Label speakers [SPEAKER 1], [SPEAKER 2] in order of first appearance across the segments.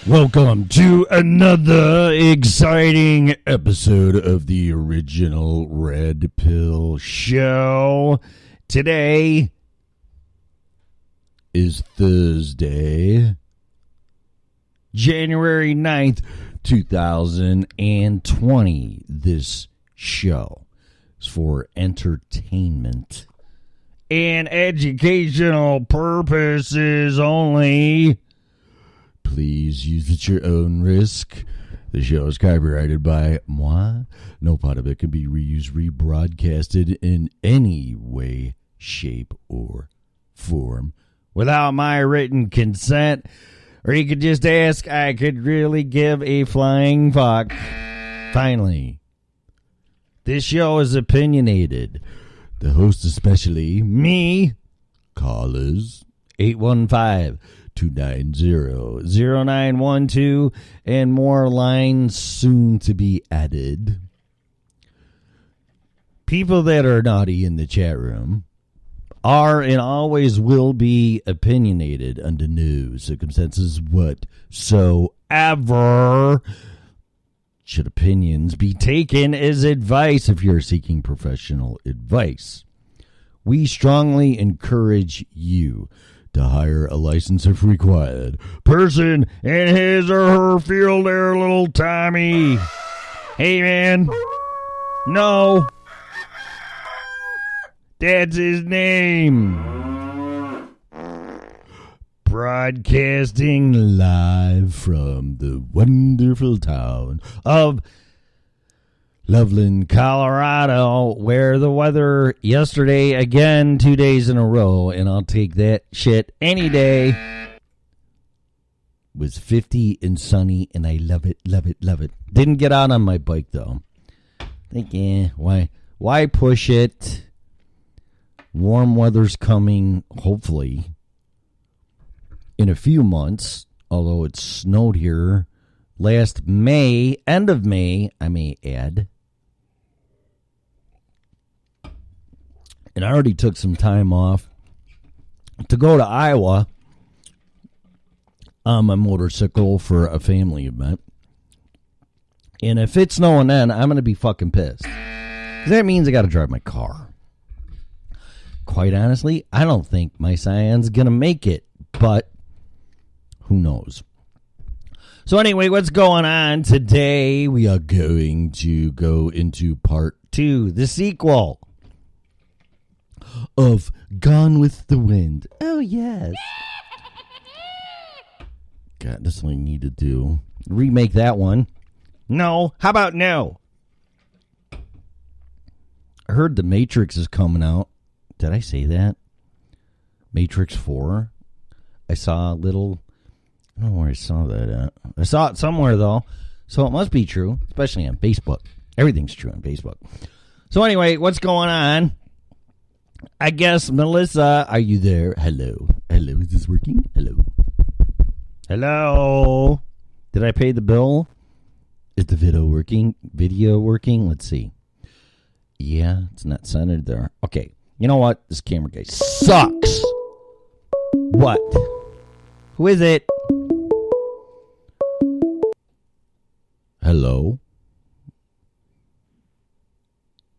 [SPEAKER 1] Welcome to another exciting episode of the original Red Pill Show. Today is Thursday, January 9th, 2020. This show is for entertainment and educational purposes only. Please use at your own risk. The show is copyrighted by moi. No part of it can be reused, rebroadcasted in any way, shape, or form without my written consent. Or you could just ask, I could really give a flying fuck. Finally, this show is opinionated. The host especially, me, callers, 815-290-0912, and more lines soon to be added. People that are naughty in the chat room are and always will be opinionated under no circumstances whatsoever. Should opinions be taken as advice if you're seeking professional advice? We strongly encourage you to hire a license if required person in his or her field there, little Tommy. Hey, man. No. That's his name. Broadcasting live from the wonderful town of Loveland, Colorado, where the weather yesterday, again, 2 days in a row, and I'll take that shit any day, was 50 and sunny, and I love it, love it, love it. Didn't get out on my bike, though. Think, why push it? Warm weather's coming, hopefully, in a few months, although it snowed here last May, end of May, I may add. And I already took some time off to go to Iowa on my motorcycle for a family event. And if it's snowing then, I'm going to be fucking pissed. 'Cause that means I got to drive my car. Quite honestly, I don't think my Scion's going to make it, but who knows? So anyway, what's going on today? We are going to go into part 2, the sequel of Gone with the Wind. Oh, yes. God, that's what I need to do. Remake that one. No. How about no? I heard The Matrix is coming out. Did I say that? Matrix 4. I saw a little... I don't know where I saw that at. I saw it somewhere, though. So it must be true, especially on Facebook. Everything's true on Facebook. So anyway, what's going on? I guess, Melissa, are you there? Hello. Hello, is this working? Hello. Hello. Did I pay the bill? Is the video working? Let's see. Yeah, it's not centered there. Okay. You know what? This camera guy sucks. What? Who is it? Hello?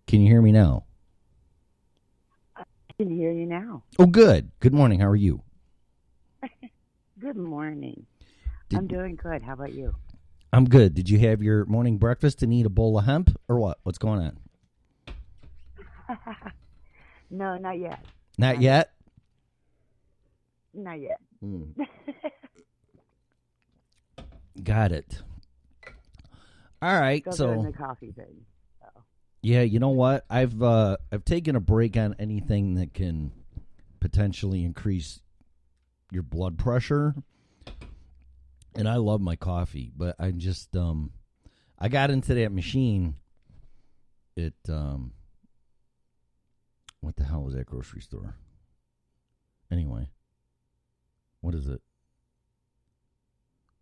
[SPEAKER 1] Can you hear me now?
[SPEAKER 2] I can hear you now.
[SPEAKER 1] Oh, good. Good morning. How are you?
[SPEAKER 2] Good morning. I'm doing good. How about you?
[SPEAKER 1] I'm good. Did you have your morning breakfast and eat a bowl of hemp or what? What's going on?
[SPEAKER 2] No, not yet.
[SPEAKER 1] Not yet?
[SPEAKER 2] Not yet.
[SPEAKER 1] Got it. All right.
[SPEAKER 2] Still doing the coffee thing. So.
[SPEAKER 1] Yeah, you know what? I've taken a break on anything that can potentially increase your blood pressure. And I love my coffee, but I just I got into that machine. It what the hell was that grocery store? Anyway, what is it?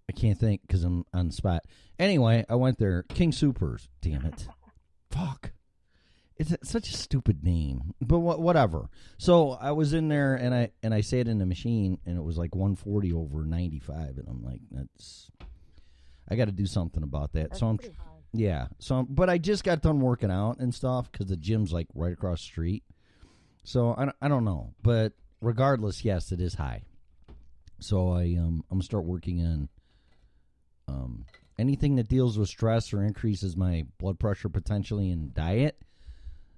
[SPEAKER 1] I can't think because I'm on the spot. Anyway, I went there. King Soopers. Damn it. Fuck. It's such a stupid name, but whatever. So I was in there and I sat in the machine and it was like 140 over 95, and I'm like, I got to do something about that.
[SPEAKER 2] That's
[SPEAKER 1] so I'm
[SPEAKER 2] pretty high.
[SPEAKER 1] yeah. But I just got done working out and stuff because the gym's like right across the street. So I don't know, but regardless, yes, it is high. So I'm gonna start working on anything that deals with stress or increases my blood pressure potentially in diet.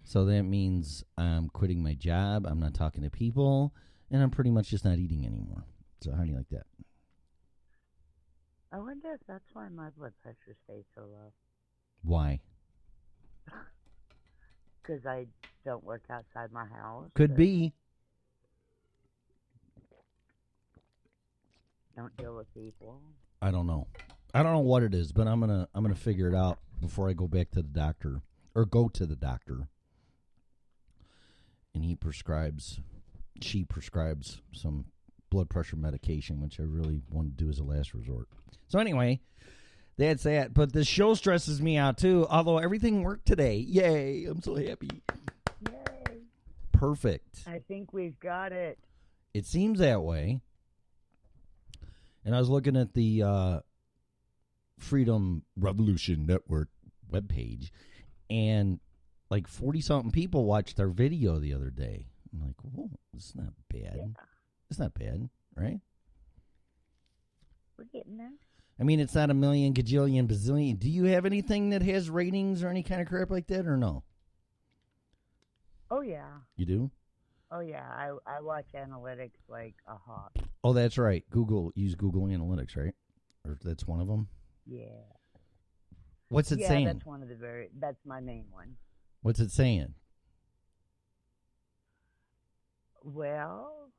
[SPEAKER 1] So that means I'm quitting my job, I'm not talking to people, and I'm pretty much just not eating anymore. So how do you like that?
[SPEAKER 2] I wonder if that's why my blood pressure stays so low.
[SPEAKER 1] Why?
[SPEAKER 2] Because I don't work outside my house.
[SPEAKER 1] Could be.
[SPEAKER 2] Don't deal with people.
[SPEAKER 1] I don't know. I don't know what it is, but I'm gonna figure it out before I go back to the doctor or go to the doctor. And she prescribes some blood pressure medication, which I really want to do as a last resort. So anyway, that's that. But the show stresses me out too, although everything worked today. Yay, I'm so happy.
[SPEAKER 2] Yay.
[SPEAKER 1] Perfect.
[SPEAKER 2] I think we've got it.
[SPEAKER 1] It seems that way. And I was looking at the Freedom Revolution Network webpage, and like 40-something people watched our video the other day. I'm like, whoa, it's not bad.
[SPEAKER 2] Yeah.
[SPEAKER 1] It's not bad, right?
[SPEAKER 2] We're getting there.
[SPEAKER 1] I mean, it's not a million, gajillion, bazillion. Do you have anything that has ratings or any kind of crap like that, or no?
[SPEAKER 2] Oh, yeah.
[SPEAKER 1] You do?
[SPEAKER 2] Oh, yeah. I watch analytics like a hawk.
[SPEAKER 1] Oh, that's right. Use Google Analytics, right? Or that's one of them?
[SPEAKER 2] Yeah.
[SPEAKER 1] What's it saying?
[SPEAKER 2] Yeah, that's my main one.
[SPEAKER 1] What's it saying?
[SPEAKER 2] Well,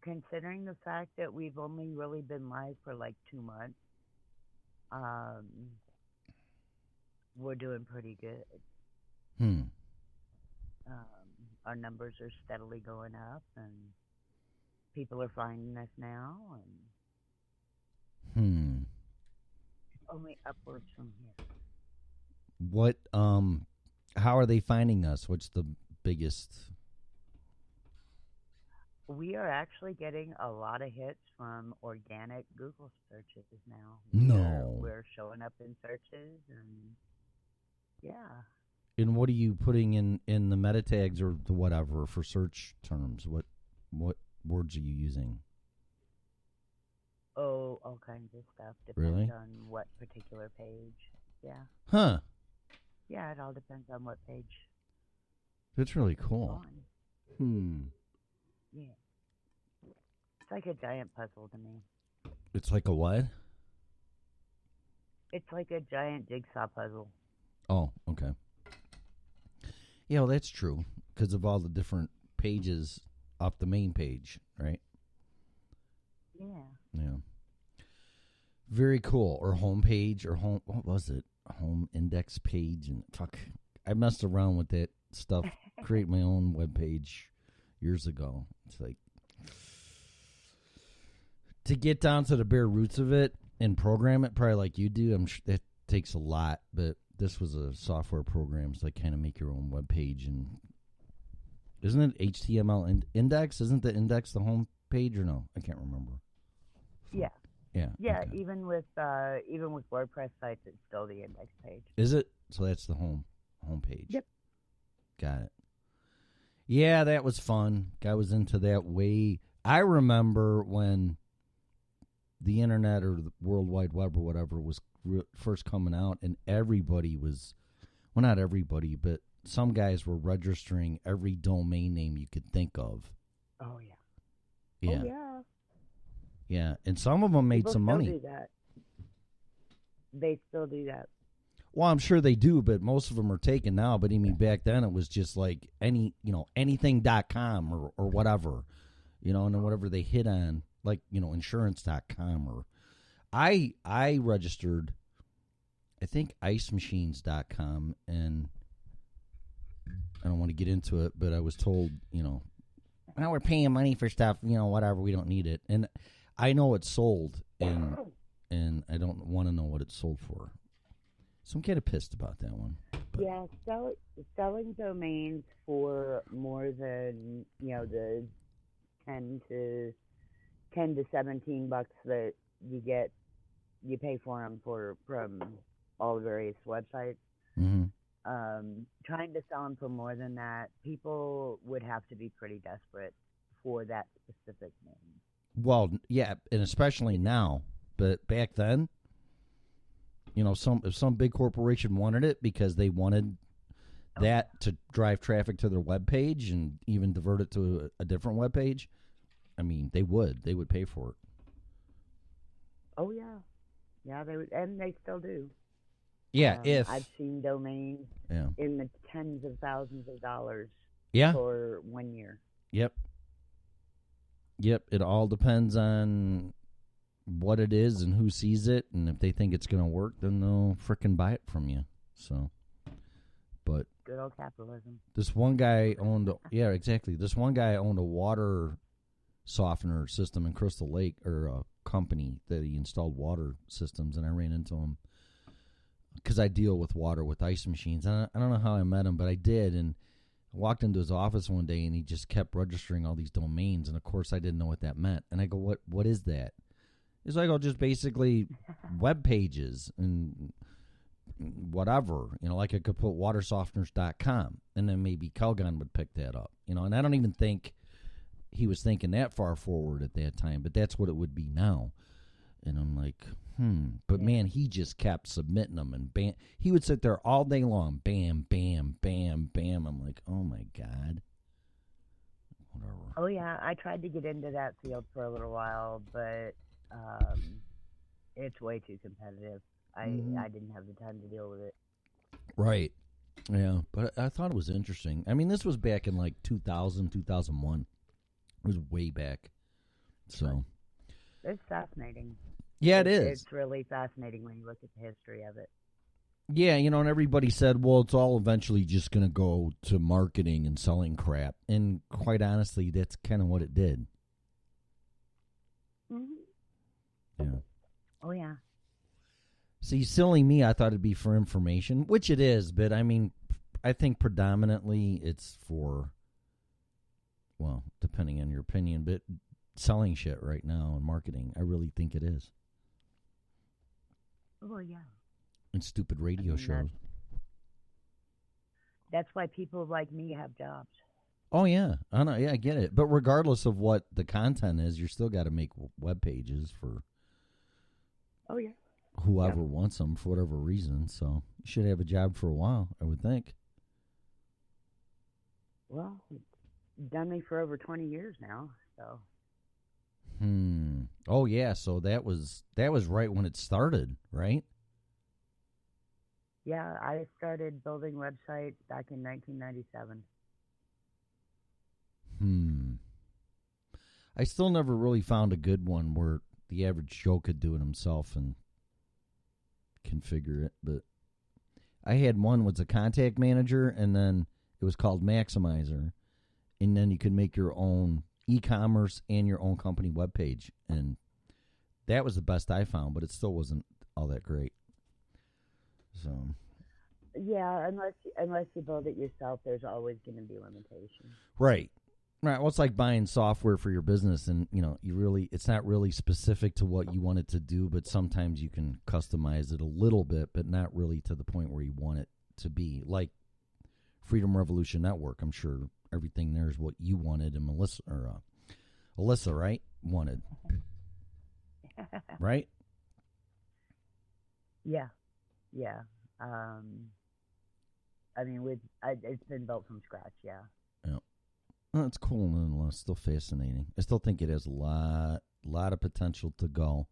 [SPEAKER 2] considering the fact that we've only really been live for like 2 months, we're doing pretty good. Our numbers are steadily going up, and people are finding us now. And only upwards from here.
[SPEAKER 1] What how are they finding us? What's the biggest?
[SPEAKER 2] We are actually getting a lot of hits from organic Google searches now.
[SPEAKER 1] No.
[SPEAKER 2] We're showing up in searches, and yeah.
[SPEAKER 1] And what are you putting in the meta tags or the whatever for search terms? What words are you using?
[SPEAKER 2] Oh, all kinds of stuff.
[SPEAKER 1] Really?
[SPEAKER 2] Depends on what particular page. Yeah.
[SPEAKER 1] Huh.
[SPEAKER 2] Yeah, it all depends on what page.
[SPEAKER 1] That's really cool.
[SPEAKER 2] Yeah. It's like a giant puzzle to me.
[SPEAKER 1] It's like a what?
[SPEAKER 2] It's like a giant jigsaw puzzle.
[SPEAKER 1] Oh, okay. Yeah, well, that's true because of all the different pages off the main page, right?
[SPEAKER 2] Yeah.
[SPEAKER 1] Yeah. Very cool. Or home page or home, what was it? Home index page. And fuck, I messed around with that stuff, create my own web page years ago. It's like, to get down to the bare roots of it and program it, probably like you do, I'm sure that takes a lot, but this was a software program, so kind of make your own web page. And isn't it HTML index? Isn't the index the home page or no? I can't remember.
[SPEAKER 2] Yeah.
[SPEAKER 1] Yeah.
[SPEAKER 2] Yeah.
[SPEAKER 1] Okay.
[SPEAKER 2] Even with WordPress sites, it's still the index page.
[SPEAKER 1] Is it? So that's the home page.
[SPEAKER 2] Yep.
[SPEAKER 1] Got it. Yeah, that was fun. I was into that way. I remember when the internet or the World Wide Web or whatever was first coming out, and everybody was, well, not everybody, but some guys were registering every domain name you could think of.
[SPEAKER 2] Oh, yeah.
[SPEAKER 1] Yeah.
[SPEAKER 2] Oh, yeah.
[SPEAKER 1] Yeah, and some of them made
[SPEAKER 2] People
[SPEAKER 1] some money.
[SPEAKER 2] Still do that. They still do that.
[SPEAKER 1] Well, I'm sure they do, but most of them are taken now. But I mean, back then it was just like anything.com or whatever, and then whatever they hit on, like, insurance.com or I registered, I think icemachines.com, and I don't want to get into it, but I was told, now we're paying money for stuff, whatever, we don't need it. And I know it's sold, and I don't want to know what it's sold for. So I'm kind of pissed about that one. But.
[SPEAKER 2] Yeah, selling domains for more than, the 10 to $17 that you pay for them from all the various websites.
[SPEAKER 1] Mm-hmm.
[SPEAKER 2] Trying to sell them for more than that, people would have to be pretty desperate for that specific name.
[SPEAKER 1] Well, yeah, and especially now, but back then, if some big corporation wanted it because they wanted that to drive traffic to their web page and even divert it to a different web page, I mean, they would pay for it.
[SPEAKER 2] Oh yeah, yeah, they would, and they still do.
[SPEAKER 1] Yeah,
[SPEAKER 2] I've seen domains in the tens of thousands of dollars.
[SPEAKER 1] Yeah.
[SPEAKER 2] For 1 year.
[SPEAKER 1] Yep. It all depends on what it is and who sees it, and if they think it's going to work, then they'll frickin' buy it from you. So, but
[SPEAKER 2] good old capitalism.
[SPEAKER 1] This one guy owned, exactly. This one guy owned a water softener system in Crystal Lake, or a company that he installed water systems, and I ran into him because I deal with water with ice machines. I don't know how I met him, but I did, and I walked into his office one day, and he just kept registering all these domains, and of course I didn't know what that meant. And I go, what is that? He's like, just basically web pages and whatever. Like I could put watersofteners.com, and then maybe Calgon would pick that up. And I don't even think he was thinking that far forward at that time, but that's what it would be now. And I'm like, But man, he just kept submitting them, and bam, he would sit there all day long, bam, bam, bam, bam. I'm like, oh my God. Whatever.
[SPEAKER 2] Oh yeah, I tried to get into that field for a little while, but it's way too competitive. I didn't have the time to deal with it.
[SPEAKER 1] Right. Yeah, but I thought it was interesting. I mean, this was back in like 2000, 2001. It was way back. So
[SPEAKER 2] it's fascinating.
[SPEAKER 1] Yeah, it is.
[SPEAKER 2] It's really fascinating when you look at the history of it.
[SPEAKER 1] Yeah, and everybody said, well, it's all eventually just going to go to marketing and selling crap. And quite honestly, that's kind of what it did.
[SPEAKER 2] Mm-hmm.
[SPEAKER 1] Yeah.
[SPEAKER 2] Oh, yeah.
[SPEAKER 1] See, silly me, I thought it'd be for information, which it is, but I mean, I think predominantly it's for, well, depending on your opinion, but selling shit right now and marketing. I really think it is.
[SPEAKER 2] Well, yeah.
[SPEAKER 1] And stupid radio shows.
[SPEAKER 2] That's why people like me have jobs.
[SPEAKER 1] Oh, yeah. I know. Yeah, I get it. But regardless of what the content is, you're still got to make web pages for whoever wants them for whatever reason. So you should have a job for a while, I would think.
[SPEAKER 2] Well, it's done me for over 20 years now, so.
[SPEAKER 1] Oh, yeah. So that was right when it started, right?
[SPEAKER 2] Yeah, I started building websites back in 1997.
[SPEAKER 1] I still never really found a good one where the average Joe could do it himself and configure it. But I had one was a contact manager, and then it was called Maximizer. And then you could make your own e-commerce and your own company webpage. And that was the best I found, but it still wasn't all that great. So,
[SPEAKER 2] yeah, unless you build it yourself, there's always going to be limitations.
[SPEAKER 1] Right. Well, it's like buying software for your business, and it's not really specific to what you want it to do, but sometimes you can customize it a little bit, but not really to the point where you want it to be. Like Freedom Revolution Network, I'm sure everything there is what you wanted, and Alyssa, right? Wanted, right?
[SPEAKER 2] Yeah. I mean, it's been built from scratch. Yeah.
[SPEAKER 1] Well, it's cool nonetheless. Still fascinating. I still think it has a lot of potential to go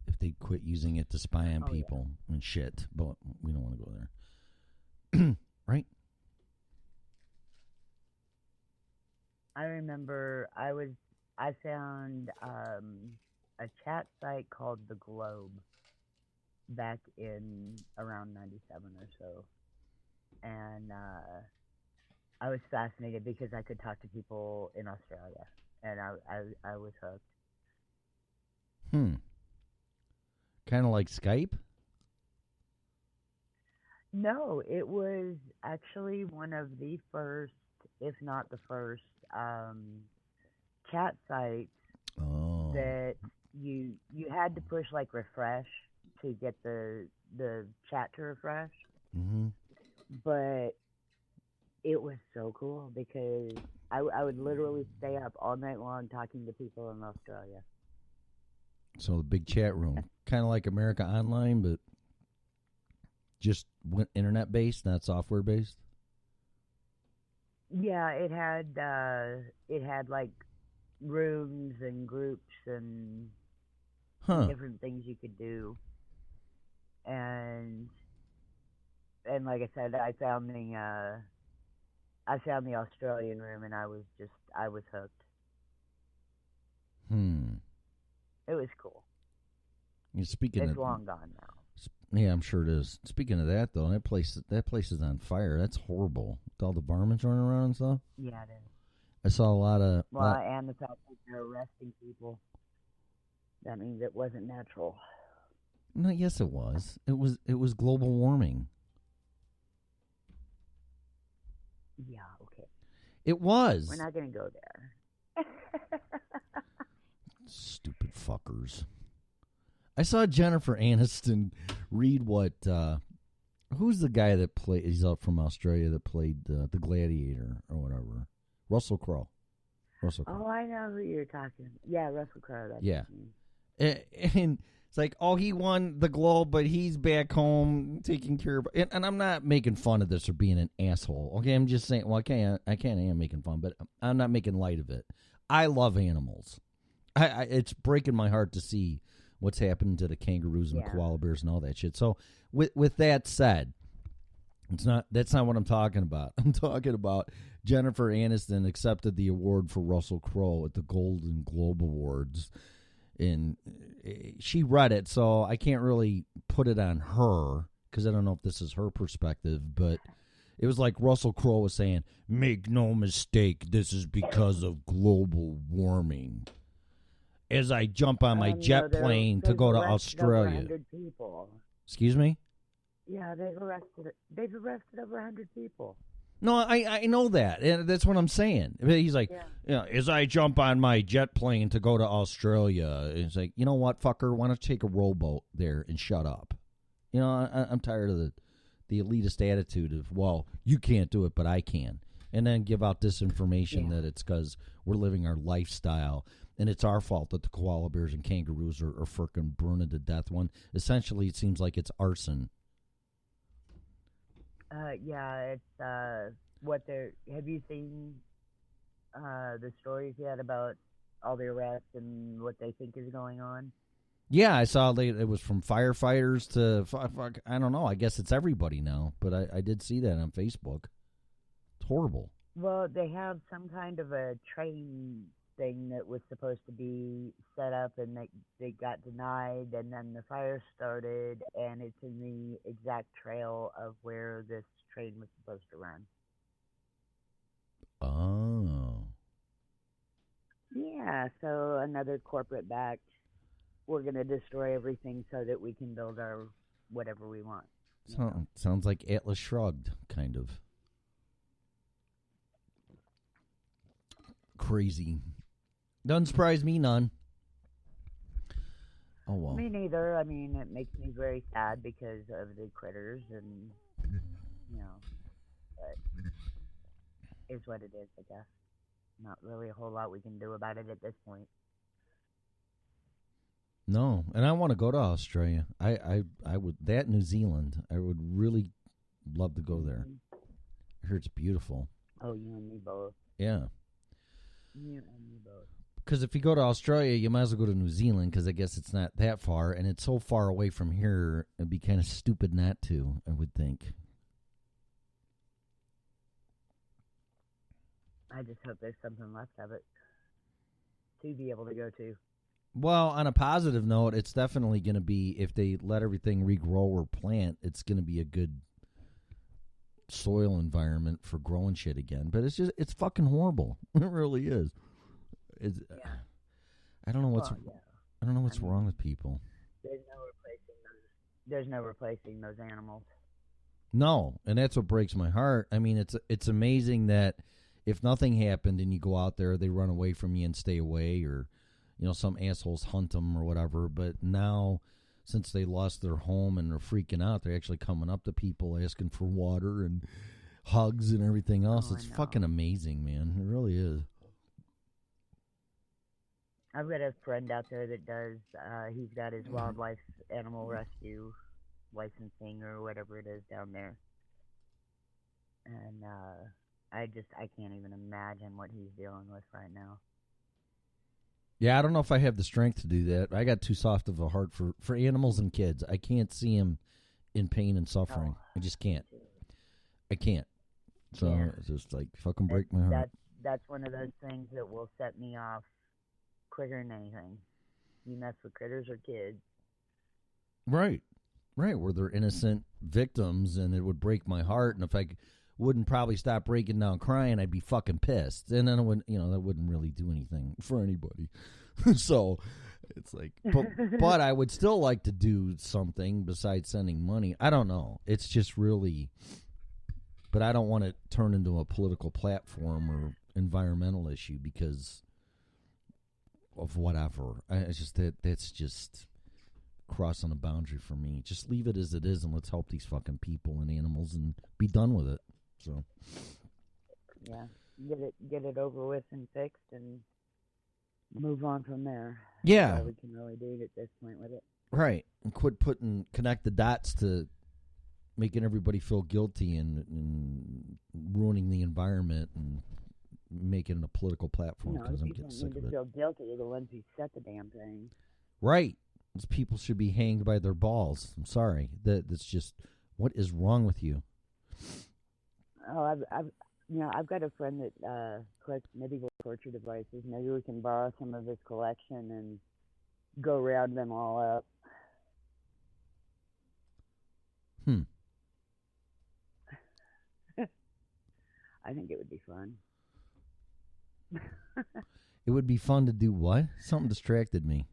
[SPEAKER 1] if they quit using it to spy on people and shit. But we don't want to go there, right?
[SPEAKER 2] I remember I found a chat site called The Globe back in around 97 or so, and I was fascinated because I could talk to people in Australia, and I was hooked.
[SPEAKER 1] Kind of like Skype?
[SPEAKER 2] No, it was actually one of the first, if not the first, chat sites that you had to push like refresh to get the chat to refresh.
[SPEAKER 1] Mm-hmm.
[SPEAKER 2] But it was so cool because I would literally stay up all night long talking to people in Australia.
[SPEAKER 1] So the big chat room, kind of like America Online, but just internet based, not software based.
[SPEAKER 2] Yeah, it had like rooms and groups and different things you could do, and like I said, I found the Australian room, and I was hooked. It was cool. It's long gone now.
[SPEAKER 1] Yeah, I'm sure it is. Speaking of that, though, that place is on fire. That's horrible. With all the varmints running around and stuff.
[SPEAKER 2] Yeah, it is.
[SPEAKER 1] I saw a lot of.
[SPEAKER 2] And the fact that they're arresting people. That means it wasn't natural.
[SPEAKER 1] No, yes, it was. It was global warming.
[SPEAKER 2] Yeah, okay.
[SPEAKER 1] It was.
[SPEAKER 2] We're not going to go there.
[SPEAKER 1] Stupid fuckers. I saw Jennifer Aniston read what... who's the guy that played... He's out from Australia that played the Gladiator or whatever. Russell Crowe.
[SPEAKER 2] Oh, I know who you're talking. Yeah, Russell Crowe.
[SPEAKER 1] Yeah. And it's like, oh, he won the Globe, but he's back home taking care of... And I'm not making fun of this or being an asshole. Okay, I'm just saying... Well, I am making fun, but I'm not making light of it. I love animals. It's breaking my heart to see what's happened to the kangaroos and the koala bears and all that shit. So with that said, that's not what I'm talking about. I'm talking about Jennifer Aniston accepted the award for Russell Crowe at the Golden Globe Awards, and she read it, so I can't really put it on her because I don't know if this is her perspective, but it was like Russell Crowe was saying, "Make no mistake, this is because of global warming." as I jump on my jet plane to go to Australia.
[SPEAKER 2] 100 people.
[SPEAKER 1] Excuse me?
[SPEAKER 2] Yeah, they've arrested over 100 people.
[SPEAKER 1] No, I know that. And that's what I'm saying. He's like, as I jump on my jet plane to go to Australia, it's like, you know what, fucker? Why don't you take a rowboat there and shut up? You know, I'm tired of the elitist attitude of, well, you can't do it, but I can. And then give out disinformation that it's because we're living our lifestyle and it's our fault that the koala bears and kangaroos are freaking burning to death. When essentially it seems like it's arson.
[SPEAKER 2] It's what they're. Have you seen the stories yet about all the arrests and what they think is going on?
[SPEAKER 1] Yeah, I saw it was from firefighters to I don't know. I guess it's everybody now, but I did see that on Facebook. It's horrible.
[SPEAKER 2] Well, they have some kind of a train thing that was supposed to be set up, and they got denied, and then the fire started, and it's in the exact trail of where this train was supposed to run.
[SPEAKER 1] Oh.
[SPEAKER 2] Yeah, so another corporate backed, we're going to destroy everything so that we can build our whatever we want.
[SPEAKER 1] Sounds like Atlas Shrugged, kind of. Crazy. Doesn't surprise me none. Oh, well.
[SPEAKER 2] Me neither. I mean, it makes me very sad because of the critters and, but it's what it is, I guess. Not really a whole lot we can do about it at this point.
[SPEAKER 1] No, and I want to go to Australia. I would, that New Zealand, I would really love to go there. I heard it's beautiful.
[SPEAKER 2] Oh, you and me both.
[SPEAKER 1] Yeah.
[SPEAKER 2] You and me both.
[SPEAKER 1] Because if you go to Australia, you might as well go to New Zealand because I guess it's not that far, and it's so far away from here, it'd be kind of stupid not to, I would think.
[SPEAKER 2] I just hope there's something left of it to be able to go to.
[SPEAKER 1] Well, on a positive note, it's definitely going to be, if they let everything regrow or plant, it's going to be a good soil environment for growing shit again. But it's fucking horrible. It really is. I don't know what's wrong with people.
[SPEAKER 2] There's no replacing those animals.
[SPEAKER 1] No, and that's what breaks my heart. I mean, it's amazing that if nothing happened and you go out there, they run away from you and stay away, or some assholes hunt them or whatever. But now, since they lost their home and they're freaking out, they're actually coming up to people asking for water and hugs and everything else. It's fucking amazing, man. It really is.
[SPEAKER 2] I've got a friend out there that does, he's got his wildlife animal rescue licensing or whatever it is down there. And I can't even imagine what he's dealing with right now.
[SPEAKER 1] Yeah, I don't know if I have the strength to do that. I got too soft of a heart for animals and kids. I can't see them in pain and suffering. I just can't. I can't. So it's just like fucking break my heart.
[SPEAKER 2] That's one of those things that will set me off quicker than anything. You mess with critters or kids.
[SPEAKER 1] Right, where they're innocent victims, and it would break my heart. And if I wouldn't probably stop breaking down crying, I'd be fucking pissed. And then that wouldn't really do anything for anybody. So it's like, but I would still like to do something besides sending money. I don't know. It's just really, but I don't want to turn into a political platform or environmental issue because of whatever. It's just that's just crossing a boundary for me. Just leave it as it is, and let's help these fucking people and animals and be done with it. So
[SPEAKER 2] yeah, get it over with and fixed, and move on from there.
[SPEAKER 1] Yeah,
[SPEAKER 2] that's all we can really do at this point with it.
[SPEAKER 1] Right, and connect the dots to making everybody feel guilty and ruining the environment and making it a political platform because I'm getting sick of it.
[SPEAKER 2] Feel guilty are the ones who set the damn thing. Right,
[SPEAKER 1] those people should be hanged by their balls. I'm sorry, that's just what is wrong with you.
[SPEAKER 2] Oh, I've got a friend that collects medieval torture devices. Maybe we can borrow some of his collection and go round them all up.
[SPEAKER 1] I
[SPEAKER 2] think it would be fun.
[SPEAKER 1] It would be fun to do what? Something distracted me.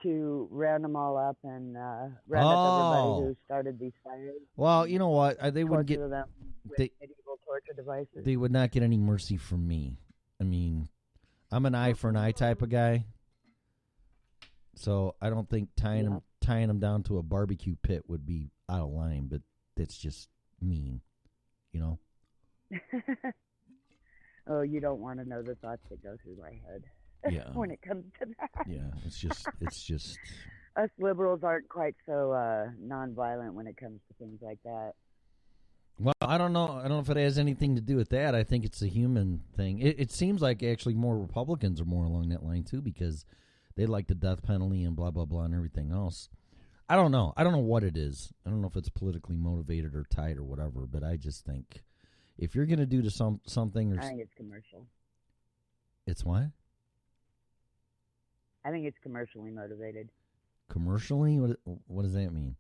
[SPEAKER 2] To round them all up and round up everybody who started these fires.
[SPEAKER 1] Well, you know what? They wouldn't get
[SPEAKER 2] them with medieval torture devices.
[SPEAKER 1] They would not get any mercy from me. I mean, I'm an eye for an eye type of guy, so I don't think tying them down to a barbecue pit would be out of line. But that's just mean, you know.
[SPEAKER 2] Oh, you don't want to know the thoughts that go through my head.
[SPEAKER 1] Yeah.
[SPEAKER 2] When it comes to that.
[SPEAKER 1] Yeah, it's just.
[SPEAKER 2] Us liberals aren't quite so nonviolent when it comes to things like that.
[SPEAKER 1] Well, I don't know. I don't know if it has anything to do with that. I think it's a human thing. It seems like actually more Republicans are more along that line too, because they like the death penalty and blah blah blah and everything else. I don't know. I don't know what it is. I don't know if it's politically motivated or tied or whatever. But I just think if you're going to do something, or
[SPEAKER 2] I think it's commercial.
[SPEAKER 1] It's what?
[SPEAKER 2] I think it's commercially motivated.
[SPEAKER 1] Commercially? What does that mean?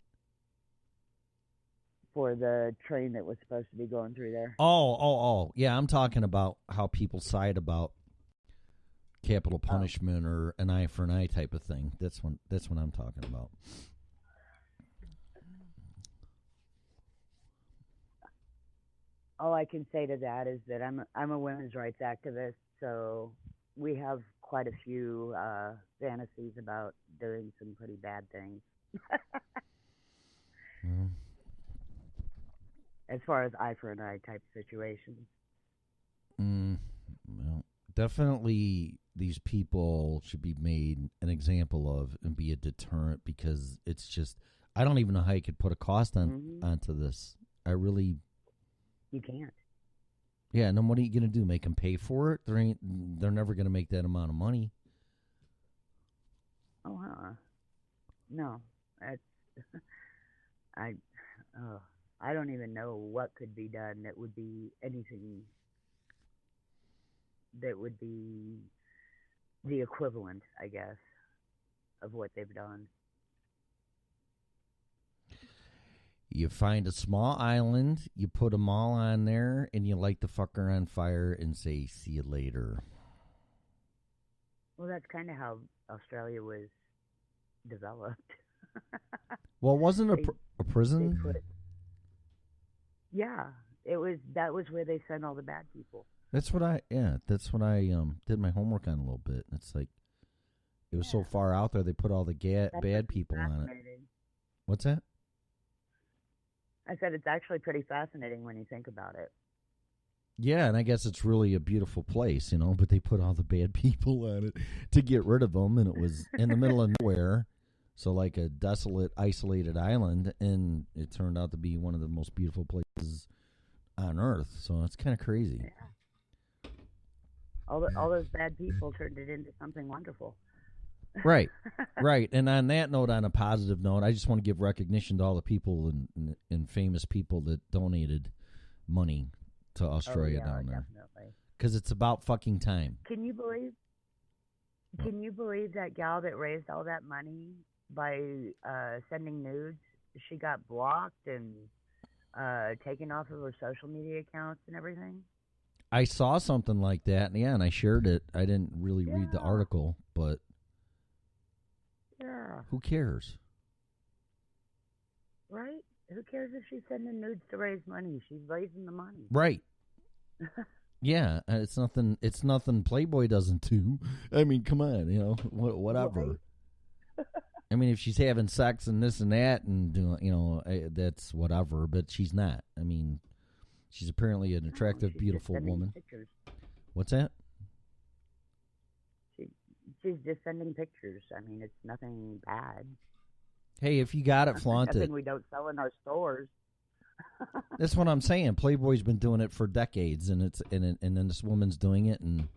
[SPEAKER 2] For the train that was supposed to be going through there.
[SPEAKER 1] Oh. Yeah, I'm talking about how people side about capital punishment or an eye for an eye type of thing. That's what I'm talking about.
[SPEAKER 2] All I can say to that is that I'm a women's rights activist, so we have quite a few fantasies about doing some pretty bad things. As far as eye for an eye type situations.
[SPEAKER 1] Well, definitely these people should be made an example of and be a deterrent, because it's just, I don't even know how you could put a cost onto this.
[SPEAKER 2] You can't.
[SPEAKER 1] Yeah, and then what are you going to do? Make them pay for it? They're never going to make that amount of money.
[SPEAKER 2] Oh, no, that's I don't even know what could be done that would be anything that would be the equivalent, I guess, of what they've done.
[SPEAKER 1] You find a small island, you put them all on there, and you light the fucker on fire and say, see you later.
[SPEAKER 2] Well, that's kind of how Australia was developed.
[SPEAKER 1] Well, wasn't a prison?
[SPEAKER 2] Yeah, that was where they sent all the bad people.
[SPEAKER 1] That's what I did my homework on a little bit. It's like, it was so far out there, they put all the bad people on it. What's that?
[SPEAKER 2] I said it's actually pretty fascinating when you think about it.
[SPEAKER 1] Yeah, and I guess it's really a beautiful place, you know, but they put all the bad people on it to get rid of them, and it was in the middle of nowhere, so like a desolate, isolated island, and it turned out to be one of the most beautiful places on Earth, so it's kind of crazy.
[SPEAKER 2] Yeah. All those bad people turned it into something wonderful.
[SPEAKER 1] Right. And on that note, on a positive note, I just want to give recognition to all the people and famous people that donated money to Australia down there. Because it's about fucking time.
[SPEAKER 2] Can you believe that gal that raised all that money by sending nudes? She got blocked and taken off of her social media accounts and everything.
[SPEAKER 1] I saw something like that, and I shared it. I didn't really read the article, but who cares?
[SPEAKER 2] Right? Who cares if she's sending nudes to raise money? She's raising the money.
[SPEAKER 1] Right. Yeah, it's nothing. It's nothing Playboy doesn't do. I mean, come on, you know, whatever. Right. I mean, if she's having sex and this and that, and doing, you know, that's whatever. But she's not. I mean, she's apparently an attractive, beautiful woman.
[SPEAKER 2] Pictures.
[SPEAKER 1] What's that?
[SPEAKER 2] She's just sending pictures. I mean, it's nothing bad.
[SPEAKER 1] Hey, if you got it, flaunt
[SPEAKER 2] nothing
[SPEAKER 1] it.
[SPEAKER 2] We don't sell in our stores.
[SPEAKER 1] That's what I'm saying. Playboy's been doing it for decades, and then this woman's doing it and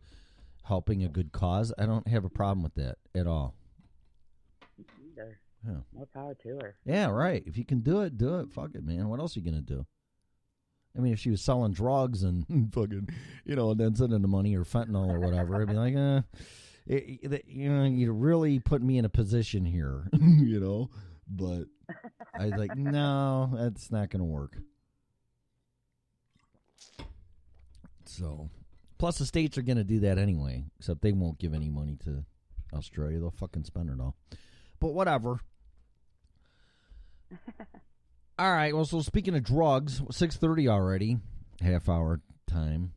[SPEAKER 1] helping a good cause. I don't have a problem with that at all.
[SPEAKER 2] Either.
[SPEAKER 1] Yeah.
[SPEAKER 2] More power to her.
[SPEAKER 1] Yeah, right. If you can do it, do it. Fuck it, man. What else are you gonna do? I mean, if she was selling drugs and fucking, you know, and then sending the money or fentanyl or whatever, I'd be like, you know, you really put me in a position here, you know. But I was like, no, that's not going to work. So, Plus, the states are going to do that anyway, except they won't give any money to Australia. They'll fucking spend it all. But whatever. All right. Well, so speaking of drugs, 6:30 already, half-hour time.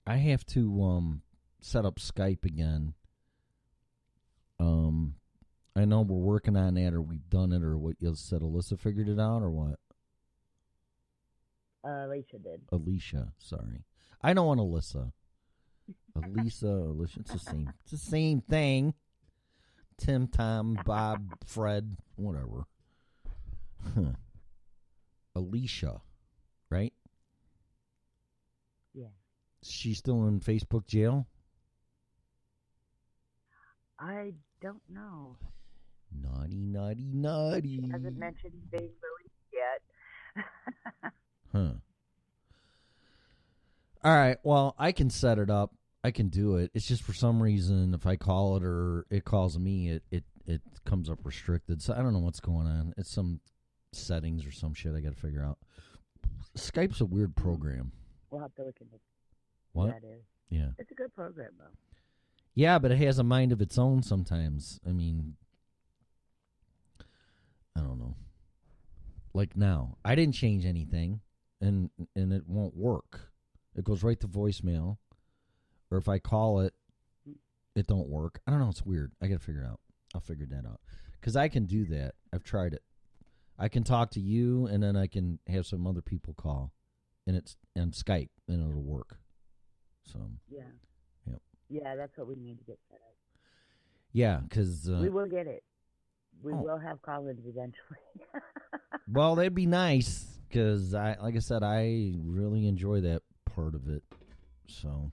[SPEAKER 1] I have to set up Skype again. I know we're working on that, or we've done it, or what you said. Alyssa figured it out, or what?
[SPEAKER 2] Alicia did.
[SPEAKER 1] Alicia, sorry. I know an Alyssa. Alicia, it's the same. It's the same thing. Tim, Tom, Bob, Fred, whatever. Huh. Alicia, right?
[SPEAKER 2] Yeah.
[SPEAKER 1] She's still in Facebook jail?
[SPEAKER 2] I don't know.
[SPEAKER 1] Naughty, naughty, naughty.
[SPEAKER 2] She hasn't mentioned being released yet.
[SPEAKER 1] Huh. All right. Well, I can set it up. I can do it. It's just for some reason, if I call it or it calls me, it comes up restricted. So I don't know what's going on. It's some settings or some shit I got to figure out. Skype's a weird program.
[SPEAKER 2] We'll have to look into
[SPEAKER 1] what
[SPEAKER 2] that is.
[SPEAKER 1] Yeah.
[SPEAKER 2] It's a good program, though.
[SPEAKER 1] Yeah, but it has a mind of its own sometimes. I mean, I don't know. Like now, I didn't change anything, and it won't work. It goes right to voicemail, or if I call it, it don't work. I don't know. It's weird. I got to figure it out. I'll figure that out because I can do that. I've tried it. I can talk to you, and then I can have some other people call, and it's on Skype, and it'll work. So
[SPEAKER 2] yeah.
[SPEAKER 1] Yep.
[SPEAKER 2] Yeah, that's what we need to get set up.
[SPEAKER 1] Yeah, because
[SPEAKER 2] we will get it. We will have call-ins eventually.
[SPEAKER 1] Well, that'd be nice because like I said, I really enjoy that part of it. So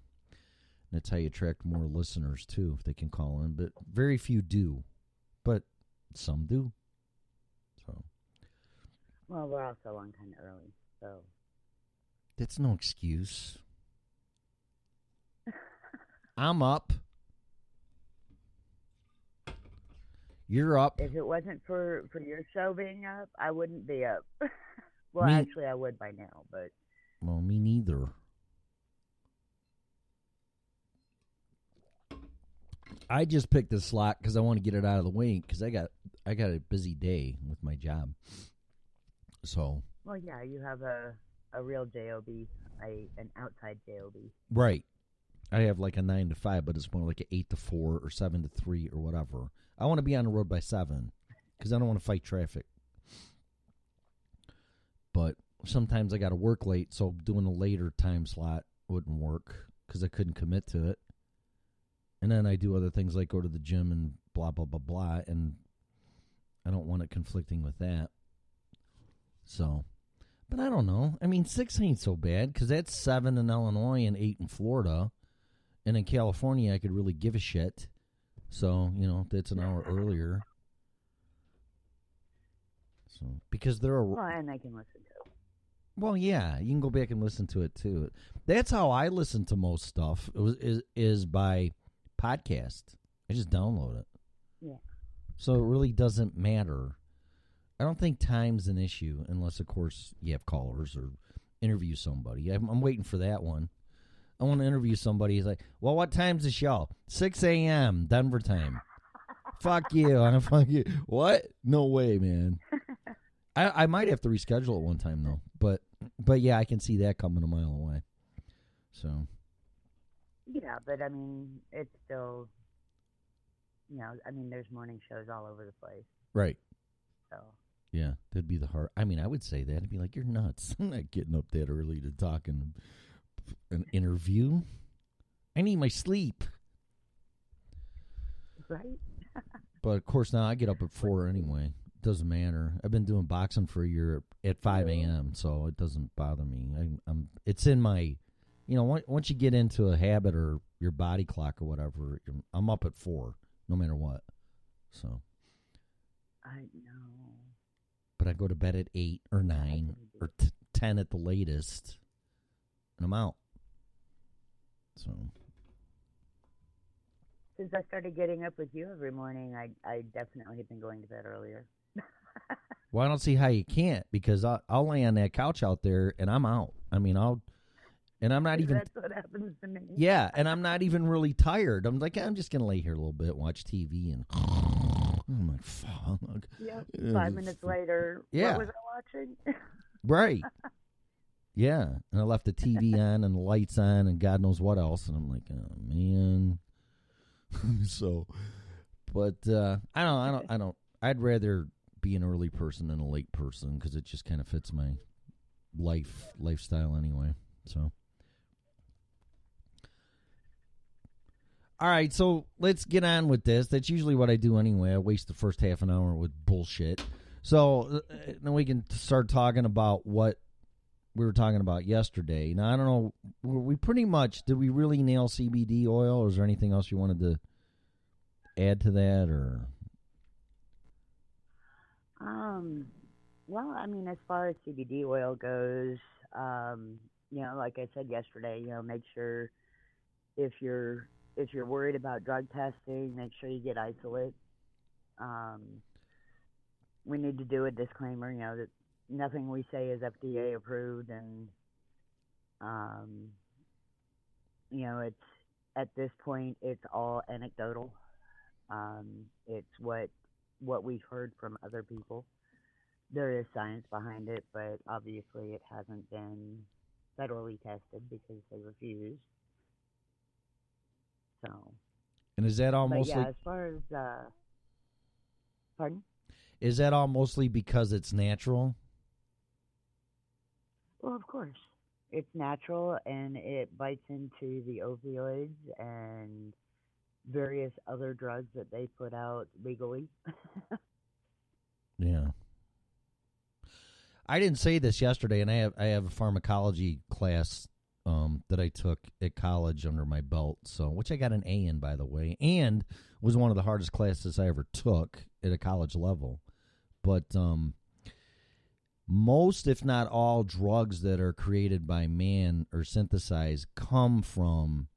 [SPEAKER 1] that's how you attract more listeners too, if they can call in. But very few do, but some do. So.
[SPEAKER 2] Well, we're also on kind of early, so.
[SPEAKER 1] That's no excuse. I'm up. You're up.
[SPEAKER 2] If it wasn't for your show being up, I wouldn't be up. Well, actually, I would by now, but.
[SPEAKER 1] Well, me neither. I just picked this slot because I want to get it out of the way because I got a busy day with my job. So.
[SPEAKER 2] Well, yeah, you have a real job, an outside job.
[SPEAKER 1] Right. I have like a 9 to 5, but it's more like an 8 to 4 or 7 to 3 or whatever. I want to be on the road by 7 because I don't want to fight traffic. But sometimes I got to work late, so doing a later time slot wouldn't work because I couldn't commit to it. And then I do other things like go to the gym and blah, blah, blah, blah, and I don't want it conflicting with that. So, but I don't know. I mean, 6 ain't so bad because that's 7 in Illinois and 8 in Florida. And in California, I could really give a shit. So, that's an hour earlier. So, because there are...
[SPEAKER 2] Well, and I can listen to it.
[SPEAKER 1] Well, yeah, you can go back and listen to it, too. That's how I listen to most stuff, is by podcast. I just download it.
[SPEAKER 2] Yeah.
[SPEAKER 1] So it really doesn't matter. I don't think time's an issue, unless, of course, you have callers or interview somebody. I'm waiting for that one. I want to interview somebody. He's like, well, what time's the show? 6 a.m. Denver time. Fuck you. I'm fuck you. What? No way, man. I might have to reschedule it one time, though. But yeah, I can see that coming a mile away. So.
[SPEAKER 2] Yeah, but, I mean, it's still, there's morning shows all over the place.
[SPEAKER 1] Right.
[SPEAKER 2] So.
[SPEAKER 1] Yeah, that'd be the hard. I mean, I would say that. I'd be like, you're nuts. I'm not getting up that early to talk and an interview. I need my sleep.
[SPEAKER 2] Right?
[SPEAKER 1] But of course now I get up at 4 anyway. Doesn't matter. I've been doing boxing for a year at 5 a.m. so it doesn't bother me. It's in my, once you get into a habit or your body clock or whatever, I'm up at 4 no matter what. So.
[SPEAKER 2] I know.
[SPEAKER 1] But I go to bed at 8 or 9 or 10 at the latest. And I'm out. So.
[SPEAKER 2] Since I started getting up with you every morning, I definitely have been going to bed earlier.
[SPEAKER 1] Well, I don't see how you can't because I'll lay on that couch out there and I'm out. I mean, And I'm not even.
[SPEAKER 2] That's what happens to me.
[SPEAKER 1] Yeah, and I'm not even really tired. I'm like, I'm just gonna lay here a little bit, watch TV, and I'm like, fuck.
[SPEAKER 2] Yep. 5 minutes later,
[SPEAKER 1] Yeah.
[SPEAKER 2] what was I watching?
[SPEAKER 1] Right. Yeah, and I left the TV on and the lights on and God knows what else, and I'm like, oh man. So, but I don't. I'd rather be an early person than a late person because it just kind of fits my lifestyle anyway. So. All right, so let's get on with this. That's usually what I do anyway. I waste the first half an hour with bullshit. So then we can start talking about what we were talking about yesterday. Now, I don't know. We pretty much, did we really nail CBD oil, or is there anything else you wanted to add to that? Or
[SPEAKER 2] Well, I mean, as far as CBD oil goes, like I said yesterday, make sure if you're worried about drug testing, make sure you get isolate. We need to do a disclaimer, that nothing we say is FDA approved, and it's at this point it's all anecdotal. It's what we've heard from other people. There is science behind it, but obviously it hasn't been federally tested because they refused. So.
[SPEAKER 1] And is that all
[SPEAKER 2] but
[SPEAKER 1] mostly?
[SPEAKER 2] Yeah, as far as pardon?
[SPEAKER 1] Is that all mostly because it's natural?
[SPEAKER 2] Well, of course. It's natural, and it bites into the opioids and various other drugs that they put out legally.
[SPEAKER 1] Yeah. I didn't say this yesterday, and I have a pharmacology class that I took at college under my belt, which I got an A in, by the way, and was one of the hardest classes I ever took at a college level. But most, if not all, drugs that are created by man or synthesized come from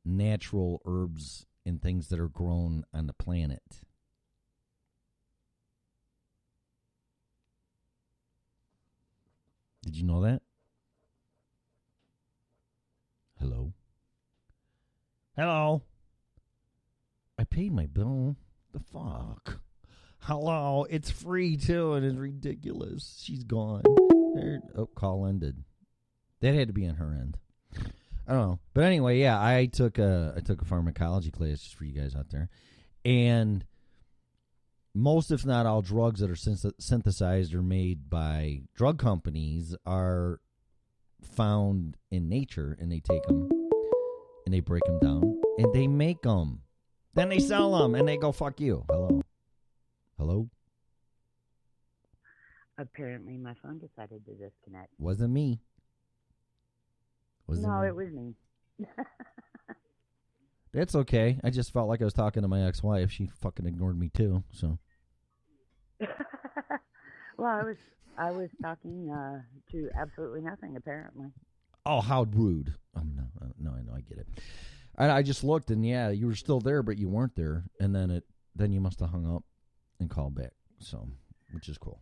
[SPEAKER 1] natural herbs and things that are grown on the planet. Did you know that? Hello? Hello? I paid my bill. The fuck? Hello? It's free, too, and it's ridiculous. She's gone. Call ended. That had to be on her end. I don't know. But anyway, yeah, I took a pharmacology class just for you guys out there. And most, if not all, drugs that are synthesized or made by drug companies are found in nature, and they take them and they break them down and they make them. Then they sell them and they go, fuck you. Hello?
[SPEAKER 2] Apparently, my phone decided to disconnect.
[SPEAKER 1] Wasn't me.
[SPEAKER 2] It was me.
[SPEAKER 1] That's okay. I just felt like I was talking to my ex-wife. She fucking ignored me too. So.
[SPEAKER 2] Well, I was talking to absolutely nothing, apparently.
[SPEAKER 1] Oh, how rude! No, I know, I get it. I just looked, and yeah, you were still there, but you weren't there, and then you must have hung up and called back. So, which is cool.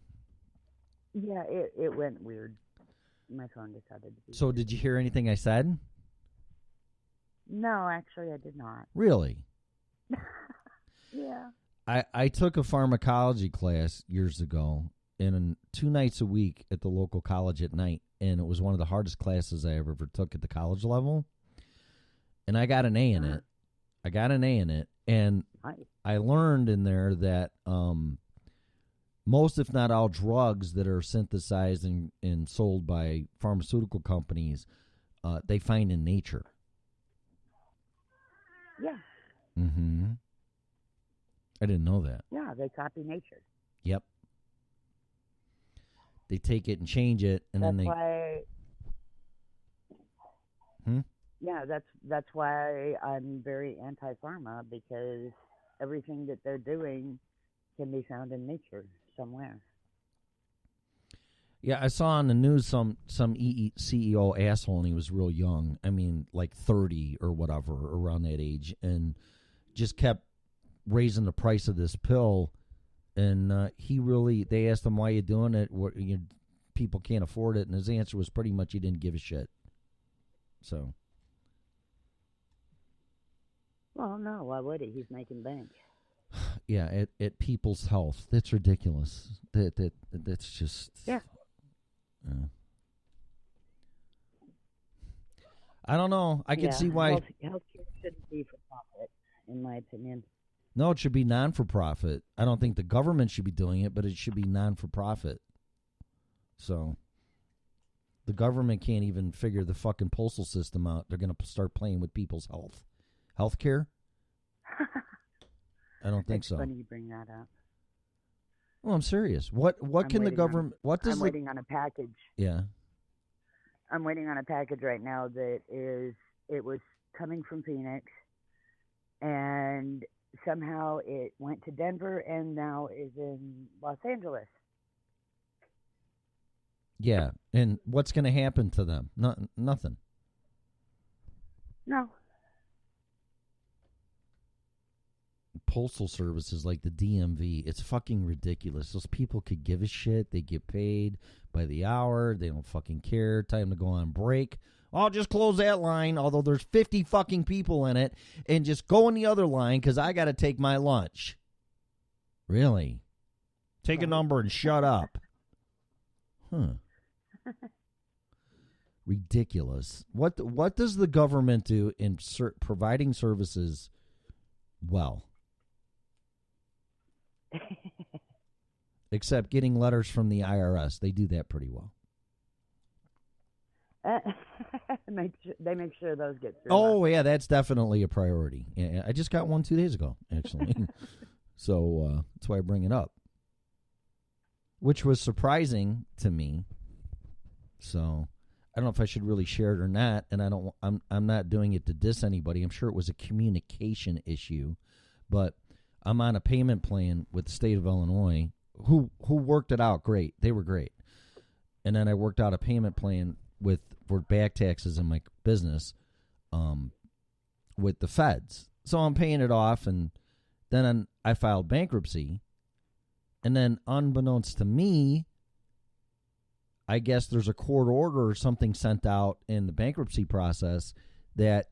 [SPEAKER 2] Yeah, it went weird. My phone decided to be.
[SPEAKER 1] So, did you hear anything I said?
[SPEAKER 2] No, actually, I did not.
[SPEAKER 1] Really?
[SPEAKER 2] Yeah.
[SPEAKER 1] I took a pharmacology class years ago, and 2 nights a week at the local college at night, and it was one of the hardest classes I ever took at the college level. And I got an A in it. And
[SPEAKER 2] nice.
[SPEAKER 1] I learned in there that most, if not all, drugs that are synthesized and sold by pharmaceutical companies, they find in nature.
[SPEAKER 2] Yeah.
[SPEAKER 1] Mm-hmm. I didn't know that.
[SPEAKER 2] Yeah, they copy nature.
[SPEAKER 1] Yep. They take it and change it, and
[SPEAKER 2] that's
[SPEAKER 1] then they.
[SPEAKER 2] Why,
[SPEAKER 1] Hmm?
[SPEAKER 2] Yeah, that's why I'm very anti-pharma, because everything that they're doing can be found in nature somewhere.
[SPEAKER 1] Yeah, I saw on the news some CEO asshole, and he was real young. I mean, like 30 or whatever, around that age, and just kept raising the price of this pill. And they asked him, why you doing it? People can't afford it. And his answer was pretty much he didn't give a shit. So,
[SPEAKER 2] Well, no, why would he? He's making bank.
[SPEAKER 1] yeah, at people's health. That's ridiculous. That's just.
[SPEAKER 2] Yeah.
[SPEAKER 1] I don't know. I can see why.
[SPEAKER 2] Healthcare shouldn't be for profit, in my opinion.
[SPEAKER 1] No, it should be non-for-profit. I don't think the government should be doing it, but it should be non-for-profit. So, the government can't even figure the fucking postal system out. They're going to start playing with people's health care. I don't think so.
[SPEAKER 2] It's funny you bring that up.
[SPEAKER 1] Well, I'm serious. What can the government? I'm
[SPEAKER 2] waiting on a package.
[SPEAKER 1] Yeah.
[SPEAKER 2] I'm waiting on a package right now it was coming from Phoenix, and somehow it went to Denver and now is in Los Angeles.
[SPEAKER 1] Yeah, and what's going to happen to them? Nothing.
[SPEAKER 2] No.
[SPEAKER 1] Postal services like the DMV, it's fucking ridiculous. Those people could give a shit. They get paid by the hour. They don't fucking care. Time to go on break. I'll just close that line, although there's 50 fucking people in it, and just go in the other line because I got to take my lunch. Really? Take a number and shut up. Huh. Ridiculous. What does the government do in providing services well? Except getting letters from the IRS. They do that pretty well.
[SPEAKER 2] They make sure those get through.
[SPEAKER 1] Oh, yeah, that's definitely a priority. Yeah, I just got one 2 days ago, actually. So that's why I bring it up. Which was surprising to me. So I don't know if I should really share it or not, and I'm not doing it to diss anybody. I'm sure it was a communication issue, but I'm on a payment plan with the state of Illinois who worked it out great. They were great. And then I worked out a payment plan for back taxes in my business with the feds. So I'm paying it off, and then I filed bankruptcy. And then unbeknownst to me, I guess there's a court order or something sent out in the bankruptcy process that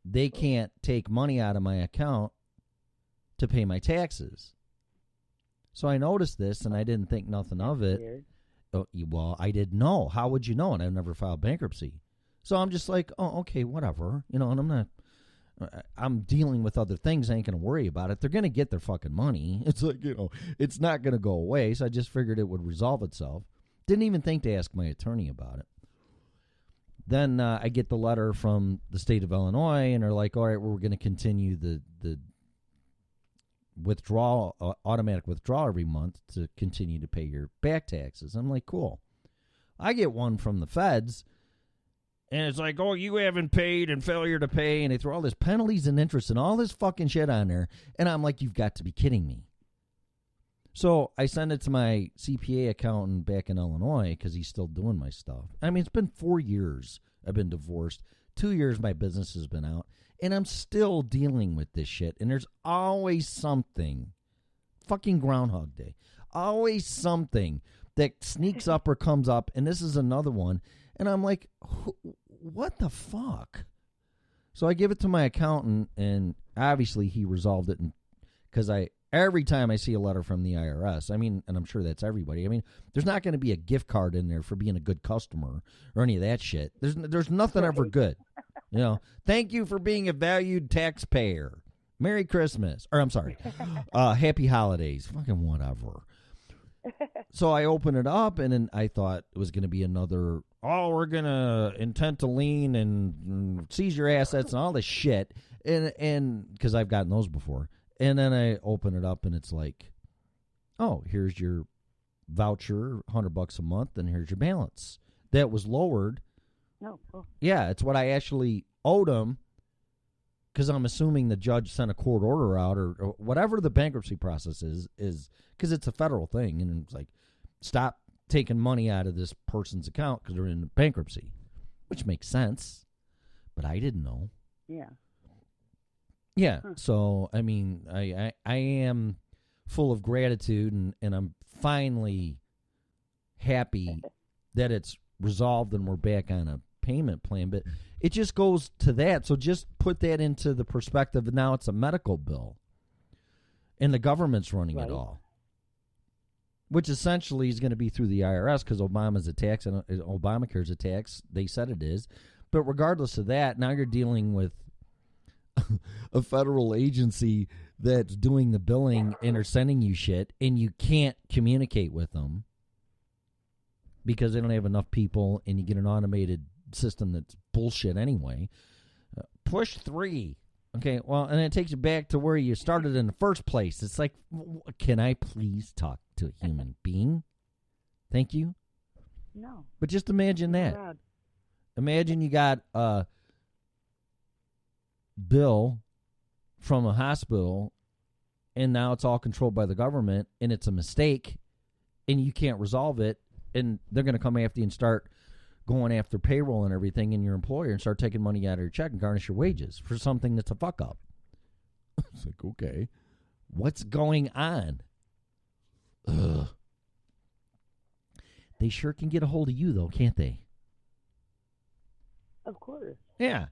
[SPEAKER 1] they can't take money out of my account to pay my taxes. So I noticed this, and I didn't think nothing of it. Oh, well, I didn't know. How would you know? And I've never filed bankruptcy. So I'm just like, oh, okay, whatever. And I'm dealing with other things. I ain't going to worry about it. They're going to get their fucking money. It's like, it's not going to go away. So I just figured it would resolve itself. Didn't even think to ask my attorney about it. Then I get the letter from the state of Illinois, and they're like, all right, we're going to continue the withdrawal, automatic withdrawal every month to continue to pay your back taxes. I'm like, cool. I get one from the feds, and it's like, oh, you haven't paid and failure to pay, and they throw all this penalties and interest and all this fucking shit on there, and I'm like, you've got to be kidding me. So I send it to my CPA accountant back in Illinois because he's still doing my stuff. I mean, it's been 4 years I've been divorced. 2 years my business has been out. And I'm still dealing with this shit. And there's always something. Fucking Groundhog Day. Always something that sneaks up or comes up. And this is another one. And I'm like, what the fuck? So I give it to my accountant. And obviously he resolved it. Because every time I see a letter from the IRS, I mean, and I'm sure that's everybody. I mean, there's not going to be a gift card in there for being a good customer or any of that shit. There's nothing ever good. Thank you for being a valued taxpayer. Merry Christmas. Or I'm sorry. Happy holidays. Fucking whatever. So I open it up, and then I thought it was going to be another, we're going to intent to lien and seize your assets and all this shit. And because I've gotten those before. And then I open it up, and it's like, oh, here's your voucher, $100 a month, and here's your balance. That was lowered.
[SPEAKER 2] Oh, cool.
[SPEAKER 1] Yeah, it's what I actually owed him, because I'm assuming the judge sent a court order out or whatever the bankruptcy process is because it's a federal thing, and it's like, stop taking money out of this person's account because they're in bankruptcy, which makes sense, but I didn't know.
[SPEAKER 2] Yeah.
[SPEAKER 1] Yeah, so, I mean, I am full of gratitude, and I'm finally happy that it's resolved and we're back on a payment plan, but it just goes to that. So just put that into the perspective. Now it's a medical bill, and the government's running it all, which essentially is going to be through the IRS because Obama's a tax and Obamacare's a tax. They said it is. But regardless of that, now you're dealing with a federal agency that's doing the billing and are sending you shit, and you can't communicate with them because they don't have enough people, and you get an automated system that's bullshit anyway. Push 3. Okay, well, and it takes you back to where you started in the first place. It's like, can I please talk to a human being? Thank you.
[SPEAKER 2] No.
[SPEAKER 1] But just imagine that.
[SPEAKER 2] Allowed.
[SPEAKER 1] Imagine you got a bill from a hospital, and now it's all controlled by the government, and it's a mistake, and you can't resolve it, and they're going to come after you and start going after payroll and everything in your employer and start taking money out of your check and garnish your wages for something that's a fuck up. It's like, okay, what's going on? Ugh. They sure can get a hold of you, though, can't they?
[SPEAKER 2] Of course.
[SPEAKER 1] Yeah.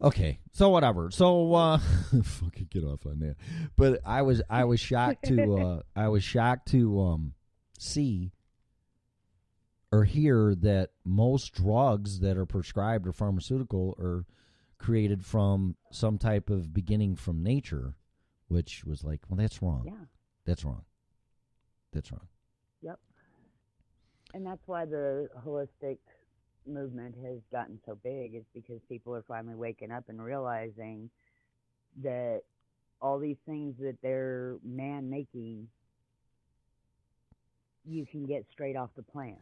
[SPEAKER 1] Okay, so whatever. So fucking get off on that. But I was shocked to see or hear that most drugs that are prescribed or pharmaceutical are created from some type of beginning from nature, which was like, well, that's wrong.
[SPEAKER 2] Yeah.
[SPEAKER 1] That's wrong.
[SPEAKER 2] Yep. And that's why the holistic movement has gotten so big, is because people are finally waking up and realizing that all these things that they're man-making, you can get straight off the plant,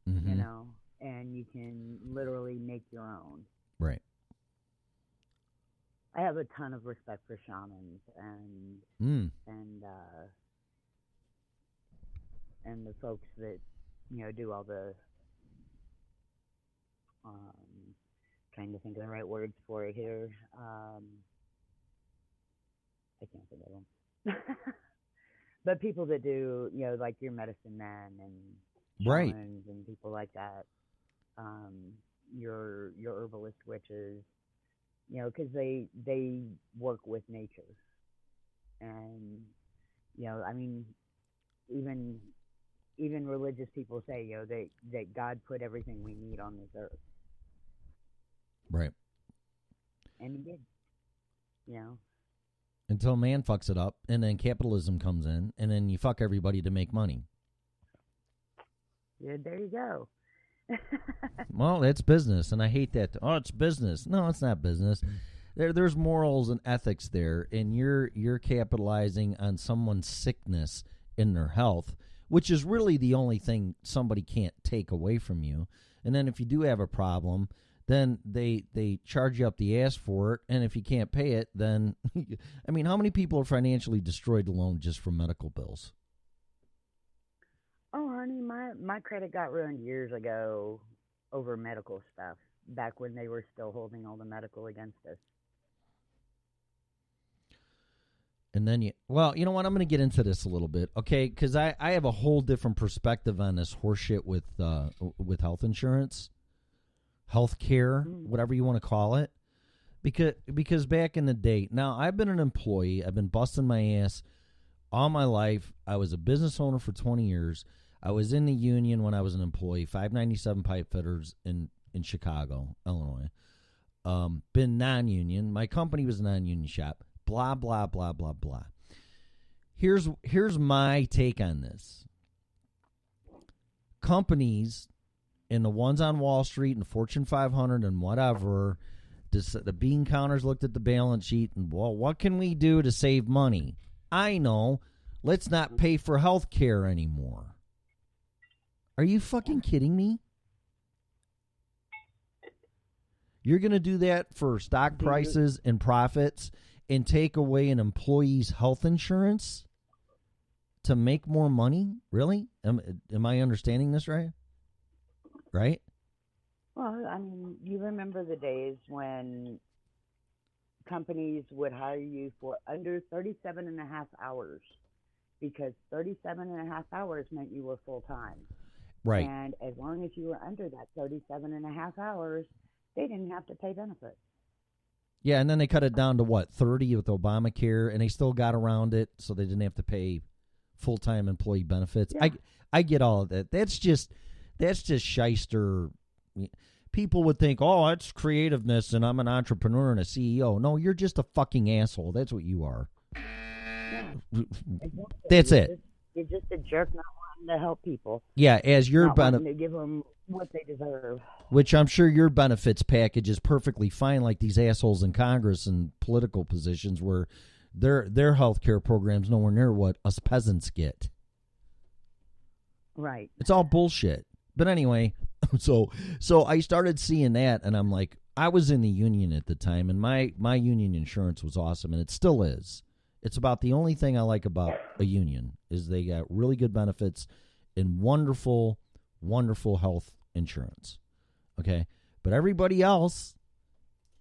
[SPEAKER 1] Mm-hmm.
[SPEAKER 2] you know, and you can literally make your own.
[SPEAKER 1] Right.
[SPEAKER 2] I have a ton of respect for shamans and the folks that, you know, do all the trying to think of the right words for it here. I can't think of them. But people that do, you know, like your medicine men and
[SPEAKER 1] Right.
[SPEAKER 2] shamans and people like that, your herbalist witches, you know, because they work with nature, and you know, I mean, even religious people say, you know, that God put everything we need on this earth.
[SPEAKER 1] Right.
[SPEAKER 2] And he did. You know.
[SPEAKER 1] Until man fucks it up, and then capitalism comes in, and then you fuck everybody to make money.
[SPEAKER 2] Yeah, there you go.
[SPEAKER 1] Well, it's business, and I hate that. Oh, it's business. No, it's not business. There's morals and ethics there, and you're capitalizing on someone's sickness in their health, which is really the only thing somebody can't take away from you. And then if you do have a problem, then they charge you up the ass for it, and if you can't pay it, then I mean, how many people are financially destroyed alone just from medical bills?
[SPEAKER 2] Oh, honey, my credit got ruined years ago over medical stuff, back when they were still holding all the medical against us.
[SPEAKER 1] And then you know what? I'm going to get into this a little bit, okay? Because I have a whole different perspective on this horseshit with health insurance, health care, whatever you want to call it. Because back in the day, now I've been an employee. I've been busting my ass all my life. I was a business owner for 20 years. I was in the union when I was an employee, 597 Pipe Fitters in Chicago, Illinois. Been non-union. My company was a non-union shop. Blah, blah, blah, blah, blah. Here's my take on this. Companies, and the ones on Wall Street and Fortune 500 and whatever, the bean counters looked at the balance sheet and, well, what can we do to save money? I know. Let's not pay for health care anymore. Are you fucking kidding me? You're going to do that for stock prices and profits and take away an employee's health insurance to make more money? Really? Am I understanding this right? Right?
[SPEAKER 2] Well, I mean, you remember the days when companies would hire you for under 37 and a half hours, because 37 and a half hours meant you were full time.
[SPEAKER 1] Right.
[SPEAKER 2] And as long as you were under that 37 and a half hours, they didn't have to pay benefits.
[SPEAKER 1] Yeah, and then they cut it down to what, 30 with Obamacare, and they still got around it, so they didn't have to pay full-time employee benefits.
[SPEAKER 2] Yeah.
[SPEAKER 1] I get all of that. That's just shyster. People would think, oh, it's creativeness, and I'm an entrepreneur and a CEO. No, you're just a fucking asshole. That's what you are.
[SPEAKER 2] Yeah. Exactly.
[SPEAKER 1] That's it.
[SPEAKER 2] You're just a jerk not wanting to help people.
[SPEAKER 1] Yeah, as your
[SPEAKER 2] not wanting to give them what they deserve.
[SPEAKER 1] Which I'm sure your benefits package is perfectly fine, like these assholes in Congress and political positions where their health care program's nowhere near what us peasants get.
[SPEAKER 2] Right.
[SPEAKER 1] It's all bullshit. But anyway, so I started seeing that, and I'm like, I was in the union at the time, and my union insurance was awesome, and it still is. It's about the only thing I like about a union is they got really good benefits and wonderful, wonderful health insurance. Okay? But everybody else,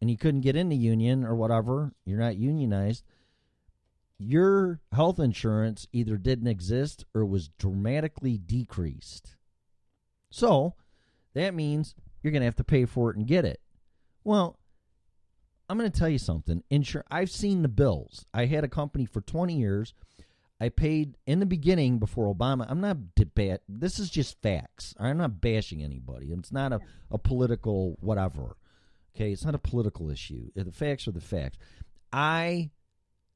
[SPEAKER 1] and you couldn't get in the union or whatever, you're not unionized, your health insurance either didn't exist or was dramatically decreased. So that means you're going to have to pay for it and get it. Well, I'm going to tell you something. I've seen the bills. I had a company for 20 years. I paid in the beginning before Obama. I'm not this is just facts. I'm not bashing anybody. It's not a political whatever. Okay, it's not a political issue. The facts are the facts. I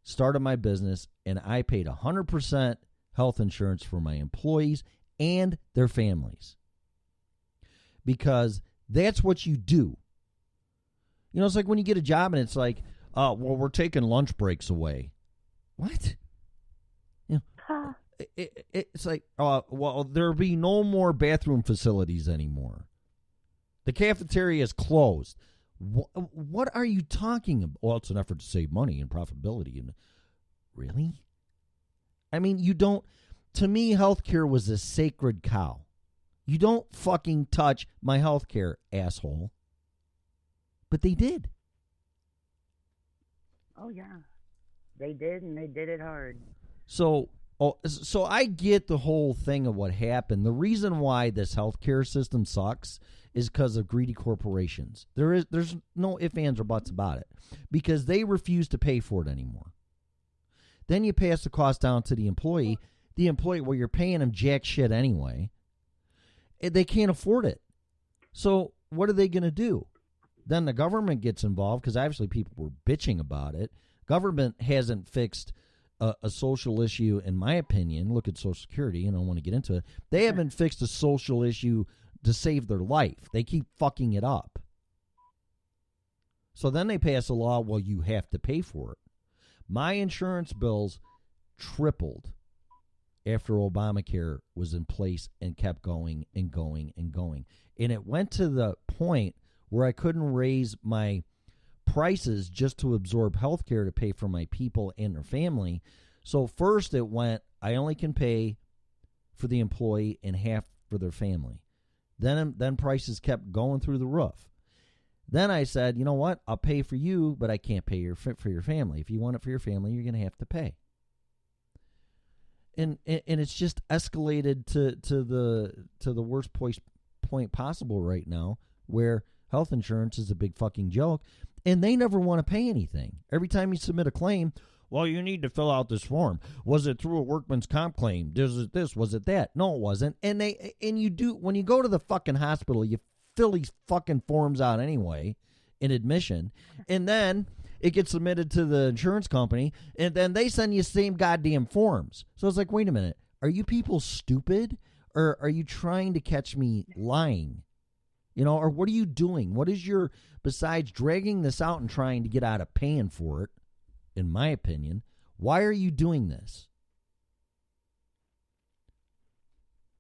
[SPEAKER 1] started my business and I paid 100% health insurance for my employees and their families. Because that's what you do. You know, it's like when you get a job and it's like, well, we're taking lunch breaks away. What? You know, it's like, well, there'll be no more bathroom facilities anymore. The cafeteria is closed. What are you talking about? Well, it's an effort to save money and profitability. And really? I mean, you don't. To me, healthcare was a sacred cow. You don't fucking touch my healthcare, asshole. But they did.
[SPEAKER 2] Oh, yeah. They did, and they did it hard.
[SPEAKER 1] So I get the whole thing of what happened. The reason why this healthcare system sucks is because of greedy corporations. There's no ifs, ands, or buts about it. Because they refuse to pay for it anymore. Then you pass the cost down to the employee. The employee, well, you're paying them jack shit anyway. They can't afford it. So what are they going to do? Then the government gets involved because obviously people were bitching about it. Government hasn't fixed a social issue, in my opinion. Look at Social Security, and I don't want to get into it. They haven't fixed a social issue to save their life. They keep fucking it up. So then they pass a law, well, you have to pay for it. My insurance bills tripled after Obamacare was in place and kept going and going and going. And it went to the point where I couldn't raise my prices just to absorb health care to pay for my people and their family. So first it went, I only can pay for the employee and half for their family. Then prices kept going through the roof. Then I said, you know what? I'll pay for you, but I can't pay for your family. If you want it for your family, you're going to have to pay. And it's just escalated to the worst point possible right now, where health insurance is a big fucking joke, and they never want to pay anything. Every time you submit a claim, well, you need to fill out this form. Was it through a workman's comp claim? Was it this? Was it that? No, it wasn't. And you do, when you go to the fucking hospital, you fill these fucking forms out anyway in admission, and then it gets submitted to the insurance company, and then they send you the same goddamn forms. So it's like, wait a minute, are you people stupid, or are you trying to catch me lying? You know, or what are you doing? What is your, besides dragging this out and trying to get out of paying for it, in my opinion, why are you doing this?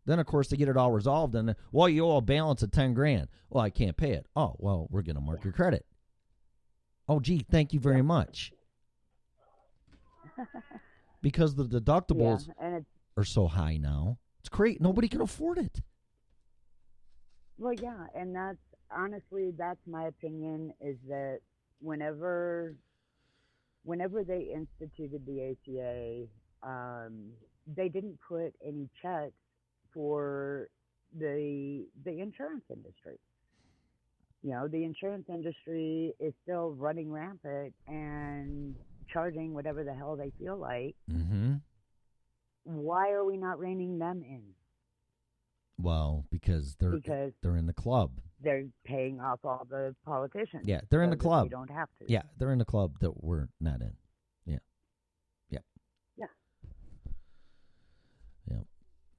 [SPEAKER 1] Then, of course, they get it all resolved, and, well, you owe a balance of $10,000. Well, I can't pay it. Oh, well, we're going to mark your credit. Oh, gee, thank you very much. Because the deductibles are so high now. It's great. Nobody can afford it.
[SPEAKER 2] Well, yeah, and that's my opinion, is that whenever they instituted the ACA, they didn't put any checks for the insurance industry. The insurance industry is still running rampant and charging whatever the hell they feel like.
[SPEAKER 1] Mm-hmm.
[SPEAKER 2] Why are we not reining them in?
[SPEAKER 1] Well, because they're in the club.
[SPEAKER 2] They're paying off all the politicians.
[SPEAKER 1] Yeah, they're in the club.
[SPEAKER 2] They don't have to.
[SPEAKER 1] Yeah, they're in the club that we're not in. Yeah.
[SPEAKER 2] Yeah.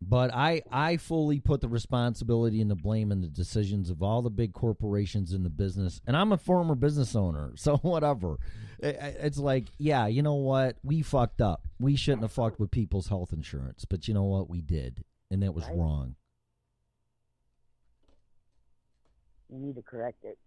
[SPEAKER 1] But I fully put the responsibility and the blame and the decisions of all the big corporations in the business. And I'm a former business owner, so whatever. It's like, yeah, you know what? We fucked up. We shouldn't have fucked with people's health insurance. But you know what? We did. And that was wrong.
[SPEAKER 2] You need to correct it.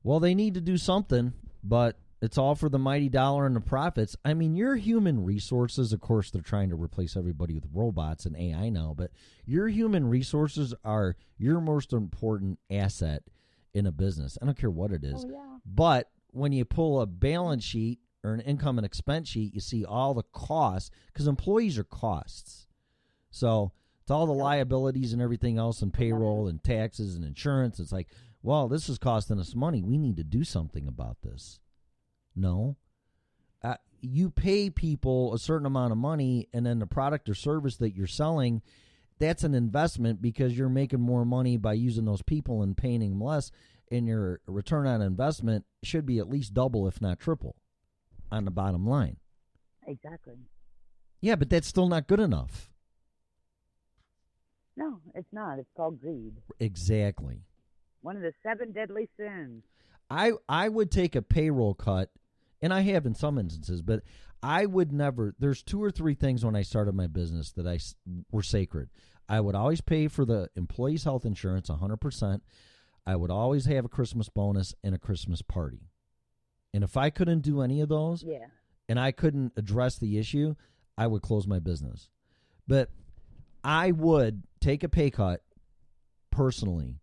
[SPEAKER 1] Well, they need to do something, but it's all for the mighty dollar and the profits. I mean, your human resources, of course, they're trying to replace everybody with robots and AI now, but your human resources are your most important asset in a business. I don't care what it is.
[SPEAKER 2] Oh, yeah.
[SPEAKER 1] But when you pull a balance sheet or an income and expense sheet, you see all the costs, because employees are costs. So it's all the liabilities and everything else, and payroll and taxes and insurance. It's like, well, this is costing us money. We need to do something about this. No. You pay people a certain amount of money, and then the product or service that you're selling, that's an investment because you're making more money by using those people and paying them less, and your return on investment should be at least double, if not triple, on the bottom line.
[SPEAKER 2] Exactly.
[SPEAKER 1] Yeah, but that's still not good enough.
[SPEAKER 2] No, it's not. It's called greed.
[SPEAKER 1] Exactly.
[SPEAKER 2] One of the 7 deadly sins.
[SPEAKER 1] I would take a payroll cut, and I have in some instances, but I would never. There's 2 or 3 things when I started my business that were sacred. I would always pay for the employees' health insurance 100%. I would always have a Christmas bonus and a Christmas party. And if I couldn't do any of those, and I couldn't address the issue, I would close my business. But I would take a pay cut personally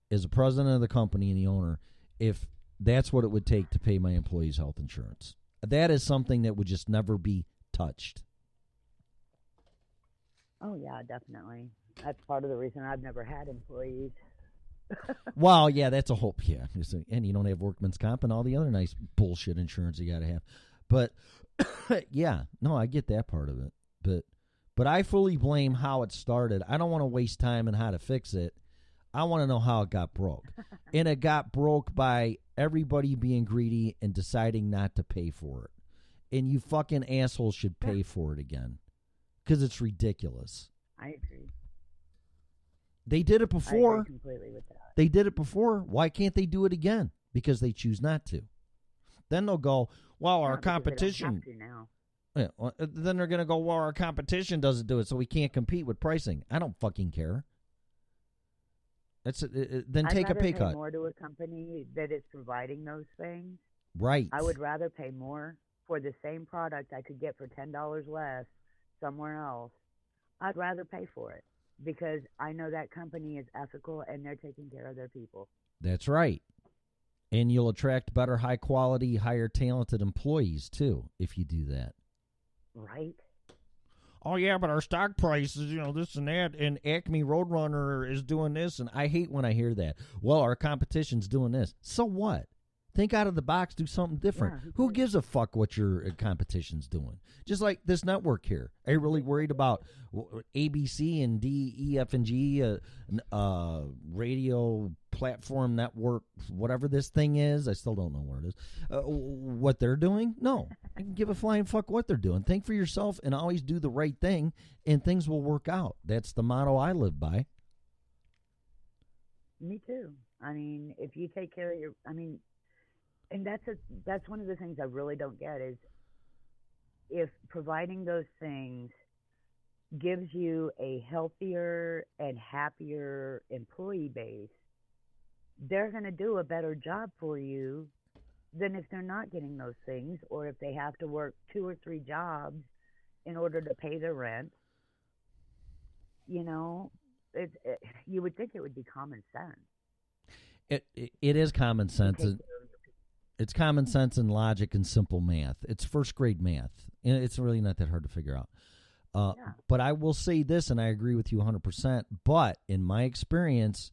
[SPEAKER 1] as a president of the company and the owner if that's what it would take to pay my employees' health insurance. That is something that would just never be touched.
[SPEAKER 2] Oh, yeah, definitely. That's part of the reason I've never had employees.
[SPEAKER 1] Well, yeah, that's a whole, yeah. And you don't have workman's comp and all the other nice bullshit insurance you got to have. But, yeah, no, I get that part of it. But I fully blame how it started. I don't want to waste time on how to fix it. I want to know how it got broke. And it got broke by everybody being greedy and deciding not to pay for it. And you fucking assholes should pay for it again. Because it's ridiculous.
[SPEAKER 2] I agree.
[SPEAKER 1] They did it before.
[SPEAKER 2] I agree completely with that.
[SPEAKER 1] They did it before. Why can't they do it again? Because they choose not to. Then they'll go, well, our competition.
[SPEAKER 2] They don't have to now.
[SPEAKER 1] Yeah, well, then they're going to go, well, our competition doesn't do it, so we can't compete with pricing. I don't fucking care. Then take a pay cut.
[SPEAKER 2] I'd rather pay more to a company that is providing those things.
[SPEAKER 1] Right.
[SPEAKER 2] I would rather pay more for the same product I could get for $10 less somewhere else. I'd rather pay for it because I know that company is ethical and they're taking care of their people.
[SPEAKER 1] That's right. And you'll attract better, high quality, higher talented employees too if you do that.
[SPEAKER 2] Right.
[SPEAKER 1] Oh, yeah, but our stock price is, this and that, and Acme Roadrunner is doing this, and I hate when I hear that. Well, our competition's doing this. So what? Think out of the box, do something different. Yeah, who gives a fuck what your competition's doing? Just like this network here. Are you really worried about ABC and D, E, F, and G, radio platform network, whatever this thing is? I still don't know where it is. What they're doing? No. I can give a flying fuck what they're doing. Think for yourself and always do the right thing, and things will work out. That's the motto I live by.
[SPEAKER 2] Me too. I mean, if you take care of and that's one of the things I really don't get is if providing those things gives you a healthier and happier employee base, they're going to do a better job for you than if they're not getting those things or if they have to work 2 or 3 jobs in order to pay their rent. You would think it would be common sense.
[SPEAKER 1] It is common sense. It's common sense and logic and simple math. It's first grade math. And it's really not that hard to figure out. But I will say this, and I agree with you 100%, but in my experience,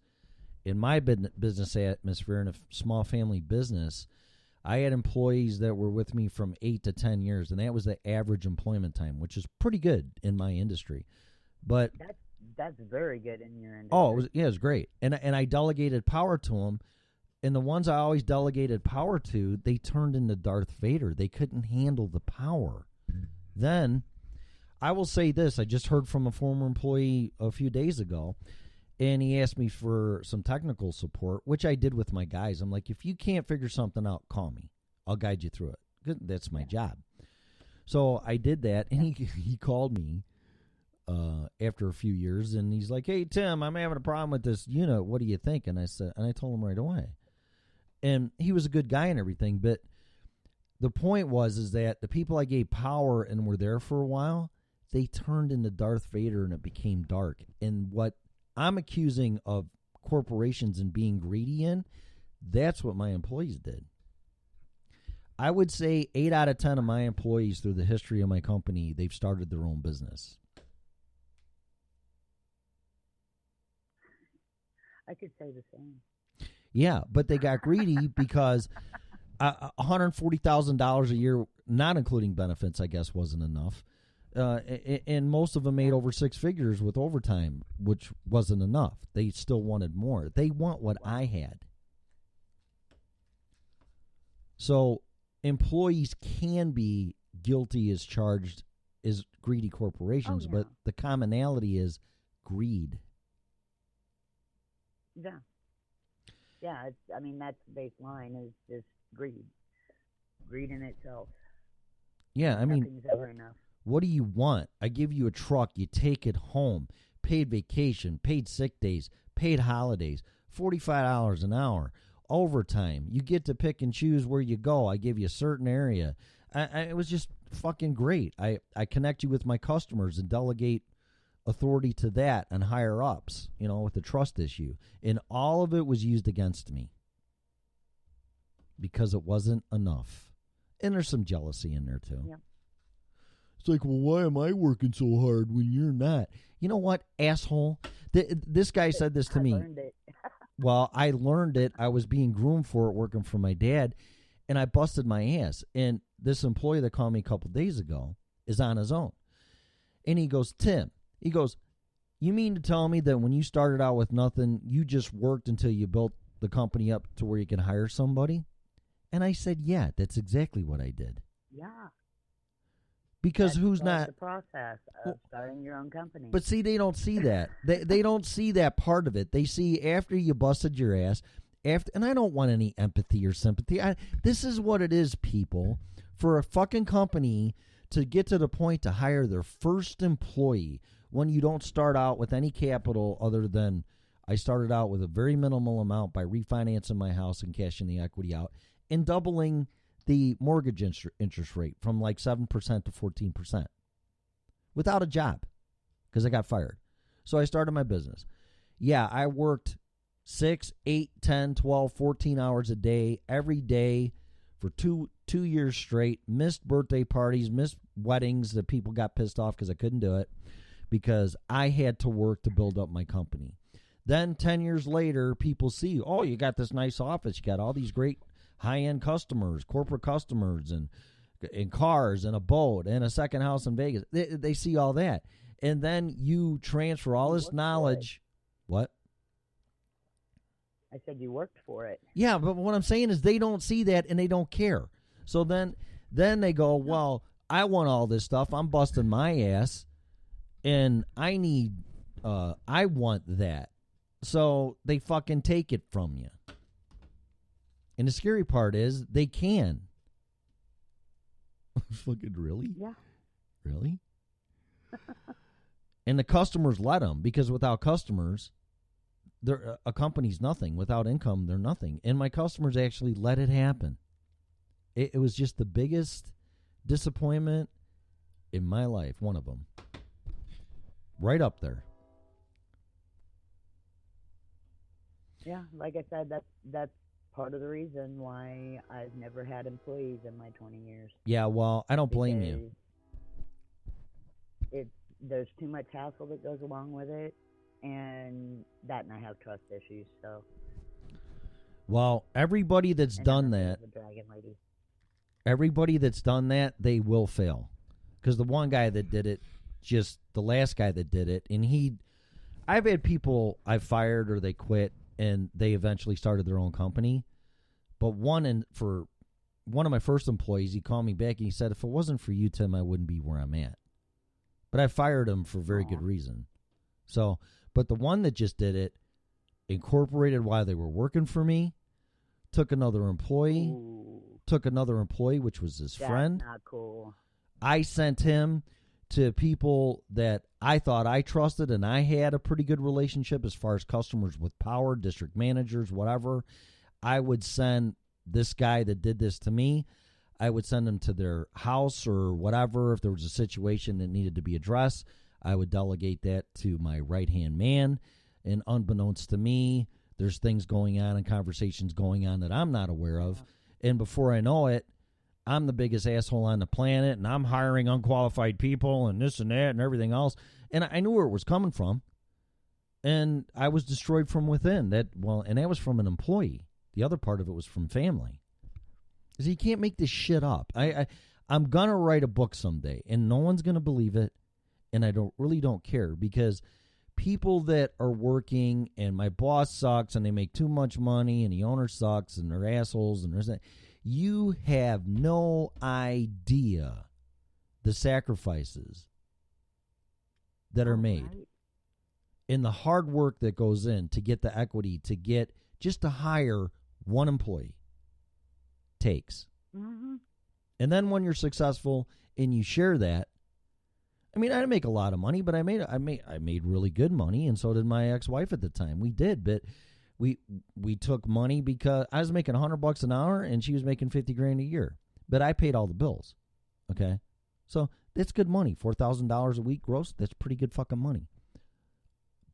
[SPEAKER 1] in my business atmosphere, in a small family business, I had employees that were with me from 8 to 10 years, and that was the average employment time, which is pretty good in my industry. But
[SPEAKER 2] that's very good in your industry.
[SPEAKER 1] Oh, it was great. And I delegated power to them, and the ones I always delegated power to, they turned into Darth Vader. They couldn't handle the power. Then, I will say this, I just heard from a former employee a few days ago, and he asked me for some technical support, which I did with my guys. I'm like, if you can't figure something out, call me. I'll guide you through it. That's my job. So I did that, and he called me after a few years, and he's like, hey, Tim, I'm having a problem with this unit. What do you think? And I told him right away. And he was a good guy and everything, but the point is that the people I gave power and were there for a while, they turned into Darth Vader, and it became dark. And what I'm accusing of corporations and being greedy in, that's what my employees did. I would say 8 out of 10 of my employees through the history of my company, they've started their own business.
[SPEAKER 2] I could say the same.
[SPEAKER 1] Yeah, but they got greedy because $140,000 a year, not including benefits, I guess, wasn't enough. And most of them made over 6 figures with overtime, which wasn't enough. They still wanted more. They want what I had. So employees can be guilty as charged as greedy corporations, but the commonality is greed.
[SPEAKER 2] Yeah. Yeah, that's the baseline is just greed. Greed in itself.
[SPEAKER 1] Yeah,
[SPEAKER 2] nothing's ever enough.
[SPEAKER 1] What do you want? I give you a truck, you take it home, paid vacation, paid sick days, paid holidays, $45 an hour, overtime. You get to pick and choose where you go. I give you a certain area. It was just fucking great. I connect you with my customers and delegate authority to that and higher ups, with the trust issue. And all of it was used against me because it wasn't enough. And there's some jealousy in there too.
[SPEAKER 2] Yeah.
[SPEAKER 1] It's like, well, why am I working so hard when you're not? You know what, asshole? This guy said this to me.
[SPEAKER 2] I learned it.
[SPEAKER 1] Well, I learned it. I was being groomed for it working for my dad, and I busted my ass. And this employee that called me a couple days ago is on his own. And he goes, Tim, you mean to tell me that when you started out with nothing, you just worked until you built the company up to where you can hire somebody? And I said, yeah, that's exactly what I did.
[SPEAKER 2] Yeah.
[SPEAKER 1] Because
[SPEAKER 2] that's
[SPEAKER 1] who's not
[SPEAKER 2] the process of starting your own company?
[SPEAKER 1] But see, they don't see that. they don't see that part of it. They see after you busted your ass, and I don't want any empathy or sympathy. This is what it is, people. For a fucking company to get to the point to hire their first employee when you don't start out with any capital other than I started out with a very minimal amount by refinancing my house and cashing the equity out and doubling the mortgage interest rate from like 7% to 14% without a job because I got fired. So I started my business. Yeah, I worked 6, 8, 10, 12, 14 hours a day, every day for two years straight, missed birthday parties, missed weddings that people got pissed off because I couldn't do it because I had to work to build up my company. Then 10 years later, people see, oh, you got this nice office. You got all these great high-end customers, corporate customers, and cars, and a boat, and a second house in Vegas. They see all that. And then you transfer all this knowledge. What?
[SPEAKER 2] I said you worked for it.
[SPEAKER 1] Yeah, but what I'm saying is they don't see that, and they don't care. So then they go, well, I want all this stuff. I'm busting my ass, and I want that. So they fucking take it from you. And the scary part is they can. Fucking really?
[SPEAKER 2] Yeah.
[SPEAKER 1] Really? And the customers let them, because without customers, a company's nothing. Without income, they're nothing. And my customers actually let it happen. It was just the biggest disappointment in my life, one of them. Right up there.
[SPEAKER 2] Yeah, like I said, that's part of the reason why I've never had employees in my 20 years.
[SPEAKER 1] Yeah, well, I don't blame you.
[SPEAKER 2] there's too much hassle that goes along with it, and I have trust issues. So,
[SPEAKER 1] Well, everybody that's
[SPEAKER 2] and I'm
[SPEAKER 1] done
[SPEAKER 2] a bit
[SPEAKER 1] that,
[SPEAKER 2] of a dragon lady.
[SPEAKER 1] they will fail. Because the one guy that did it, just the last guy that did it, and I've had people I fired or they quit, and they eventually started their own company. But for one of my first employees, he called me back and he said, if it wasn't for you, Tim, I wouldn't be where I'm at. But I fired him for very good reason. So, but the one that just did it, incorporated while they were working for me, took another employee, which was his friend.
[SPEAKER 2] That's not cool.
[SPEAKER 1] I sent him to people that I thought I trusted, and I had a pretty good relationship as far as customers with power, district managers, whatever. I would send this guy that did this to me, I would send him to their house or whatever. If there was a situation that needed to be addressed, I would delegate that to my right-hand man. And unbeknownst to me, there's things going on and conversations going on that I'm not aware of. And before I know it, I'm the biggest asshole on the planet, and I'm hiring unqualified people and this and that and everything else. And I knew where it was coming from. And I was destroyed from within. And that was from an employee. The other part of it was from family. Because you can't make this shit up. I'm going to write a book someday, and no one's going to believe it, and I really don't care, because people that are working and my boss sucks and they make too much money and the owner sucks and they're assholes and there's that, you have no idea the sacrifices that are made and the hard work that goes in to get the equity, just to hire one employee takes.
[SPEAKER 2] Mm-hmm.
[SPEAKER 1] And then when you're successful and you share that, I mean, I didn't make a lot of money, but I made really good money, and so did my ex-wife at the time. We did, but we took money because I was making $100 an hour and she was making $50,000 a year. But I paid all the bills. Okay, so that's good money. $4,000 a week gross. That's pretty good fucking money.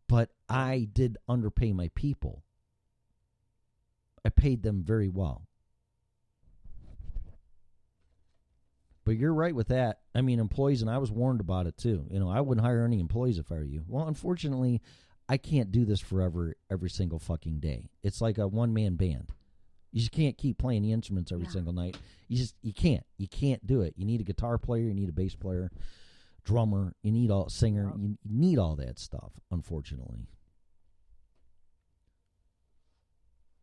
[SPEAKER 1] But I did underpay my people. I paid them very well. But you're right with that. I mean, employees, and I was warned about it too. I wouldn't hire any employees if I were you. Well, unfortunately, I can't do this forever, every single fucking day. It's like a one-man band. You just can't keep playing the instruments every single night. You can't. You can't do it. You need a guitar player. You need a bass player, drummer. You need singer. You need all that stuff, unfortunately.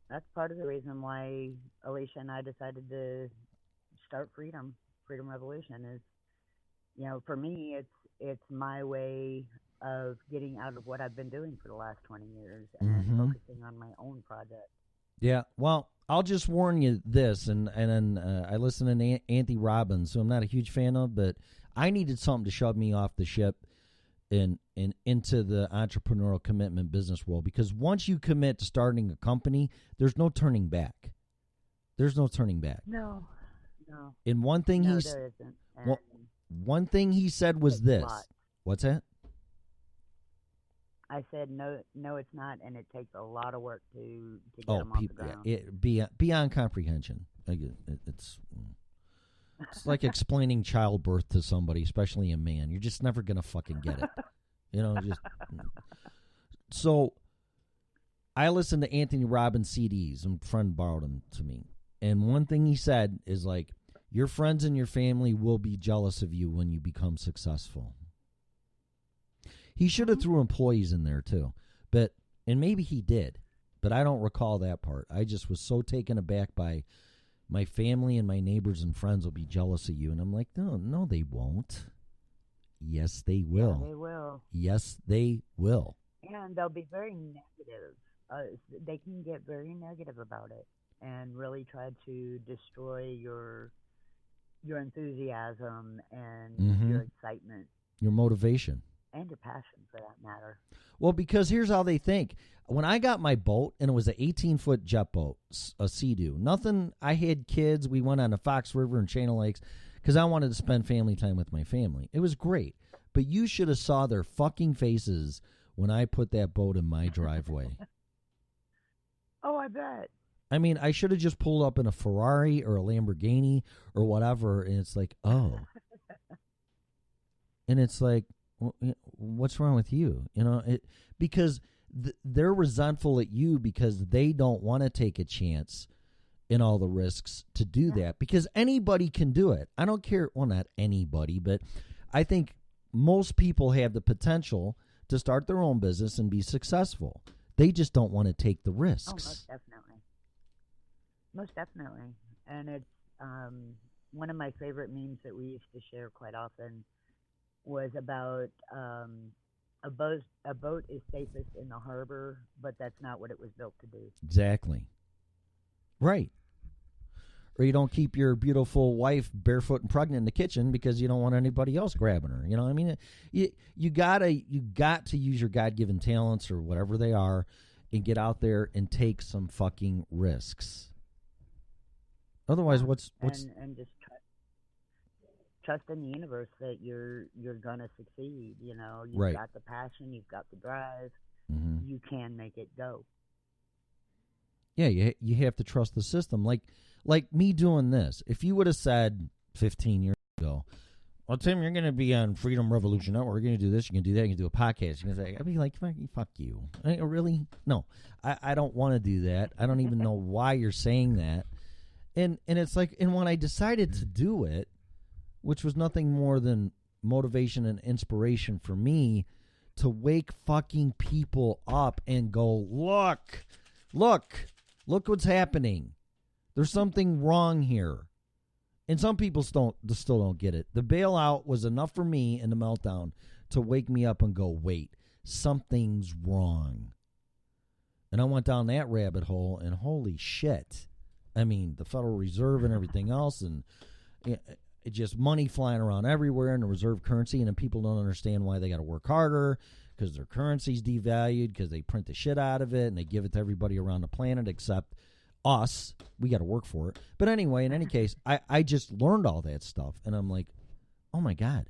[SPEAKER 2] That's part of the reason why Alicia and I decided to start Freedom Revolution. Is, for me, it's my way of getting out of what I've been doing for the last 20 years and focusing on my own project.
[SPEAKER 1] Yeah, well, I'll just warn you this, and then I listen to Anthony Robbins, who I'm not a huge fan of, but I needed something to shove me off the ship and into the entrepreneurial commitment business world, because once you commit to starting a company, there's no turning back. There's no turning back.
[SPEAKER 2] No.
[SPEAKER 1] And one thing
[SPEAKER 2] there isn't.
[SPEAKER 1] One thing he said was this. What's that?
[SPEAKER 2] I said no, it's not, and it takes a lot of work to get them off the ground.
[SPEAKER 1] Beyond comprehension. It's like explaining childbirth to somebody, especially a man. You're just never gonna fucking get it. So I listened to Anthony Robbins CDs, and a friend borrowed them to me. And one thing he said is like, your friends and your family will be jealous of you when you become successful. He should have threw employees in there too, and maybe he did, but I don't recall that part. I just was so taken aback by my family and my neighbors and friends will be jealous of you. And I'm like, no, they won't. Yes, they will.
[SPEAKER 2] Yeah, they will.
[SPEAKER 1] Yes, they will.
[SPEAKER 2] And they'll be very negative. They can get very negative about it and really try to destroy your enthusiasm and your excitement.
[SPEAKER 1] Your motivation.
[SPEAKER 2] And your passion, for that matter.
[SPEAKER 1] Well, because here's how they think. When I got my boat, and it was an 18-foot jet boat, a Sea-Doo, nothing, I had kids. We went on the Fox River and Channel Lakes because I wanted to spend family time with my family. It was great. But you should have saw their fucking faces when I put that boat in my driveway.
[SPEAKER 2] Oh, I bet.
[SPEAKER 1] I mean, I should have just pulled up in a Ferrari or a Lamborghini or whatever, and it's like, oh. And it's like, what's wrong with you? Because they're resentful at you because they don't want to take a chance in all the risks to do that, because anybody can do it. I don't care. Well, not anybody, but I think most people have the potential to start their own business and be successful. They just don't want to take the risks.
[SPEAKER 2] Oh, most definitely. Most definitely. And it's one of my favorite memes that we used to share quite often was about a boat is safest in the harbor, but that's not what it was built to do.
[SPEAKER 1] Exactly. Right. Or you don't keep your beautiful wife barefoot and pregnant in the kitchen because you don't want anybody else grabbing her. You know what I mean? You got to use your God-given talents or whatever they are and get out there and take some fucking risks. Otherwise, what's
[SPEAKER 2] and just trust in the universe that you're gonna succeed. You've
[SPEAKER 1] right.
[SPEAKER 2] got the passion, you've got the drive, you can make it go.
[SPEAKER 1] Yeah, you have to trust the system. Like me doing this. If you would have said 15 years ago, well, Tim, you're going to be on Freedom Revolution Network. You're going to do this. You're going to do that. You're going to do a podcast. You're going to say, I'd be like, fuck you. Really? No, I don't want to do that. I don't even know why you're saying that. And it's like, and when I decided to do it, which was nothing more than motivation and inspiration for me to wake fucking people up and go, look what's happening. There's something wrong here. And some people still don't get it. The bailout was enough for me in the meltdown to wake me up and go, wait, something's wrong. And I went down that rabbit hole, and holy shit. I mean, the Federal Reserve and everything else, and it just money flying around everywhere in the reserve currency, and then people don't understand why they got to work harder because their currency's devalued, because they print the shit out of it, and they give it to everybody around the planet except us. We got to work for it. But anyway, in any case, I just learned all that stuff, and I'm like, oh my God.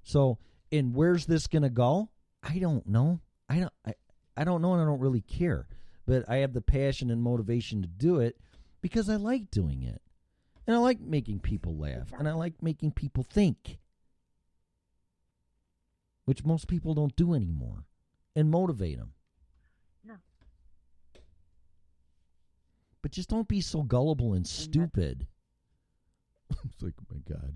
[SPEAKER 1] So, and where's this gonna go? I don't know. I don't know, and I don't really care. But I have the passion and motivation to do it because I like doing it, and I like making people laugh, and I like making people think, which most people don't do anymore, and motivate them. But just don't be so gullible and stupid. It's like, oh my God.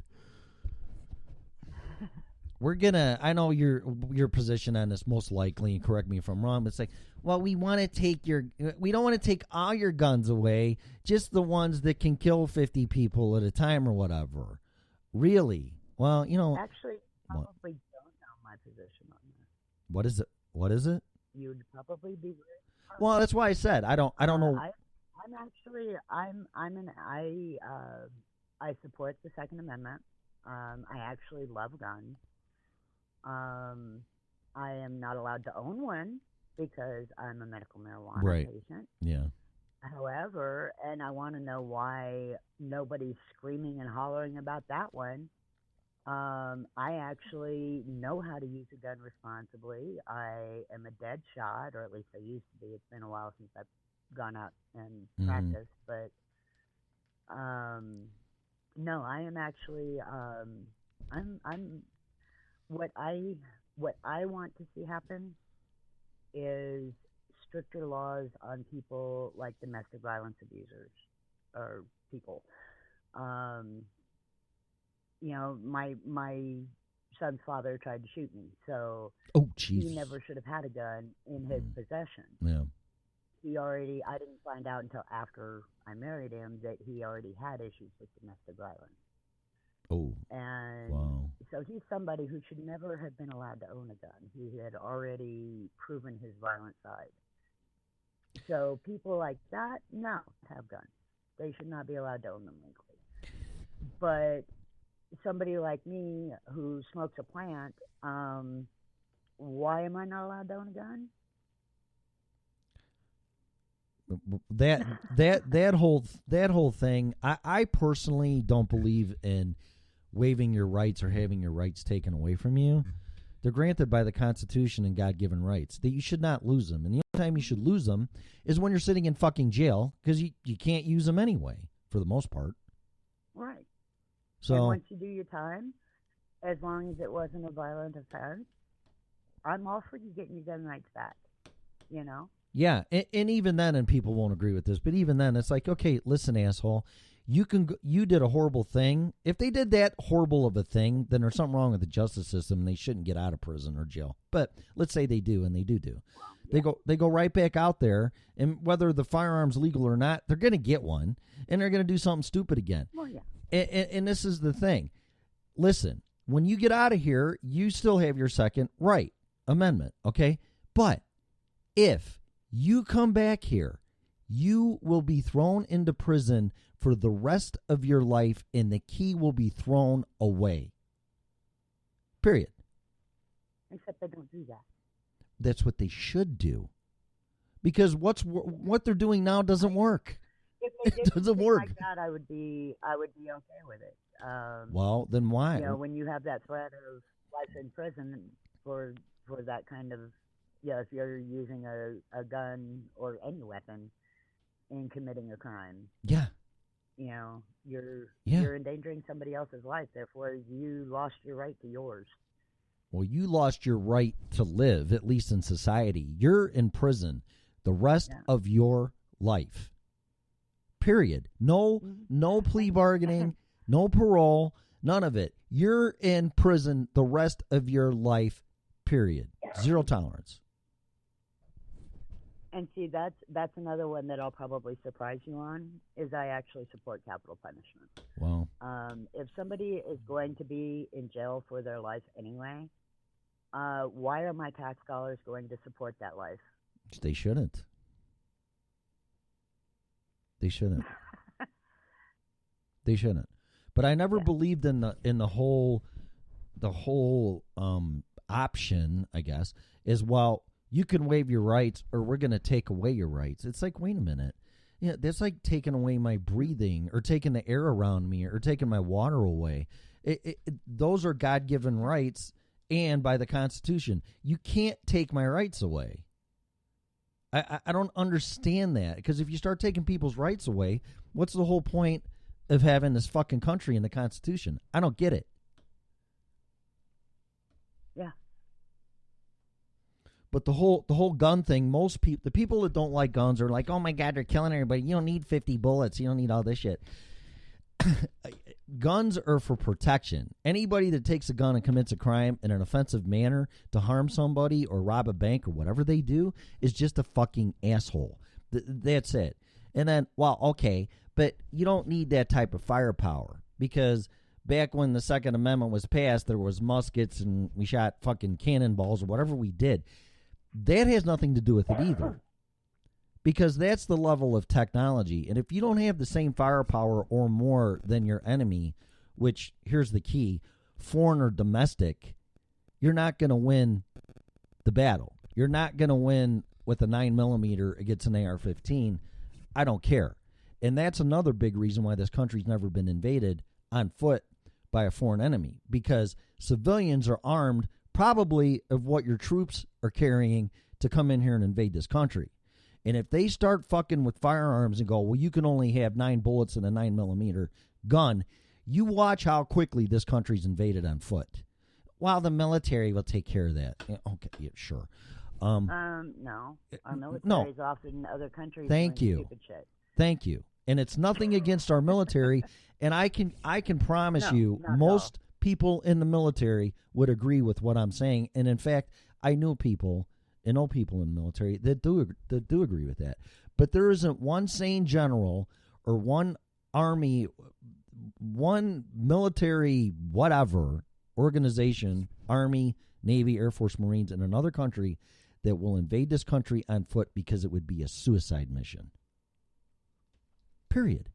[SPEAKER 1] We're gonna. I know your position on this most likely, and correct me if I'm wrong. But it's like, well, we want to take we don't want to take all your guns away, just the ones that can kill 50 people at a time or whatever. Really? Well,
[SPEAKER 2] Actually, probably don't know my position on that.
[SPEAKER 1] What is it? What is it?
[SPEAKER 2] You would probably be.
[SPEAKER 1] Well, that's why I said I don't know.
[SPEAKER 2] I support the Second Amendment. I actually love guns. I am not allowed to own one because I'm a medical marijuana patient.
[SPEAKER 1] Yeah.
[SPEAKER 2] However, and I want to know why nobody's screaming and hollering about that one. I actually know how to use a gun responsibly. I am a dead shot, or at least I used to be. It's been a while since I've gone out and practiced, but no, I am actually I'm what I want to see happen is stricter laws on people like domestic violence abusers or people. My son's father tried to shoot me, so he never should have had a gun in his possession.
[SPEAKER 1] Yeah.
[SPEAKER 2] I didn't find out until after I married him that he already had issues with domestic violence.
[SPEAKER 1] Oh.
[SPEAKER 2] And
[SPEAKER 1] wow.
[SPEAKER 2] So he's somebody who should never have been allowed to own a gun. He had already proven his violent side. So people like that, no, have guns. They should not be allowed to own them legally. But somebody like me who smokes a plant, why am I not allowed to own a gun?
[SPEAKER 1] That whole thing, I personally don't believe in waiving your rights or having your rights taken away from you. They're granted by the Constitution and God-given rights. That you should not lose them. And the only time you should lose them is when you're sitting in fucking jail because you can't use them anyway, for the most part.
[SPEAKER 2] Right.
[SPEAKER 1] So
[SPEAKER 2] and once you do your time, as long as it wasn't a violent offense, I'm all for you getting your gun rights back. You know?
[SPEAKER 1] Yeah, and even then, and people won't agree with this, but even then, it's like, okay, listen, asshole, you did a horrible thing. If they did that horrible of a thing, then there's something wrong with the justice system. And they shouldn't get out of prison or jail. But let's say they do, and they do. They go right back out there, and whether the firearm's legal or not, they're going to get one, and they're going to do something stupid again.
[SPEAKER 2] Well, yeah.
[SPEAKER 1] And this is the thing. Listen, when you get out of here, you still have your Second Right Amendment, okay? But if you come back here, you will be thrown into prison for the rest of your life, and the key will be thrown away. Period.
[SPEAKER 2] Except they don't do that.
[SPEAKER 1] That's what they should do. Because what they're doing now doesn't work.
[SPEAKER 2] If they did
[SPEAKER 1] It doesn't
[SPEAKER 2] something
[SPEAKER 1] work.
[SPEAKER 2] like that, I would be okay with it.
[SPEAKER 1] Well, then why?
[SPEAKER 2] You know, when you have that threat of life in prison for that kind of, yeah, if you're using a gun or any weapon in committing a crime,
[SPEAKER 1] Yeah.
[SPEAKER 2] you know, you're
[SPEAKER 1] Yeah.
[SPEAKER 2] endangering somebody else's life. Therefore, you lost your right to yours.
[SPEAKER 1] Well, you lost your right to live, at least in society. You're in prison the rest of your life. Period. No plea bargaining, no parole, none of it. You're in prison the rest of your life, period. Zero tolerance.
[SPEAKER 2] And see, that's another one that I'll probably surprise you on, is I actually support capital punishment.
[SPEAKER 1] Wow.
[SPEAKER 2] If somebody is going to be in jail for their life anyway, why are my tax dollars going to support that life?
[SPEAKER 1] They shouldn't. They shouldn't. They shouldn't. But I never believed in the whole option, I guess, is, well, you can waive your rights or we're going to take away your rights. It's like, wait a minute. Yeah, that's like taking away my breathing or taking the air around me or taking my water away. Those are God-given rights, and by the Constitution, you can't take my rights away. I don't understand that, because if you start taking people's rights away, what's the whole point of having this fucking country in the Constitution? I don't get it.
[SPEAKER 2] Yeah.
[SPEAKER 1] But the whole gun thing, the people that don't like guns are like, oh my God, they're killing everybody. You don't need 50 bullets. You don't need all this shit. Guns are for protection. Anybody that takes a gun and commits a crime in an offensive manner to harm somebody or rob a bank or whatever they do is just a fucking asshole. That's it. And then, well, okay, but you don't need that type of firepower, because back when the Second Amendment was passed, there was muskets and we shot fucking cannonballs or whatever we did. That has nothing to do with it either, because that's the level of technology. And if you don't have the same firepower or more than your enemy, which, here's the key, foreign or domestic, you're not going to win the battle. You're not going to win with a 9mm against an AR-15. I don't care. And that's another big reason why this country's never been invaded on foot by a foreign enemy, because civilians are armed probably of what your troops are carrying to come in here and invade this country. And if they start fucking with firearms and go, well, you can only have 9 bullets in a 9mm gun, you watch how quickly this country's invaded on foot. While the military will take care of that. Yeah, okay, yeah, sure.
[SPEAKER 2] No. Our military is off in other countries doing stupid shit.
[SPEAKER 1] Thank you. And it's nothing against our military. And I can promise you, most people in the military would agree with what I'm saying. And in fact, I know people in the military that do agree with that. But there isn't one sane general or one army, one military, whatever organization, Army, Navy, Air Force, Marines, in another country that will invade this country on foot, because it would be a suicide mission. Period.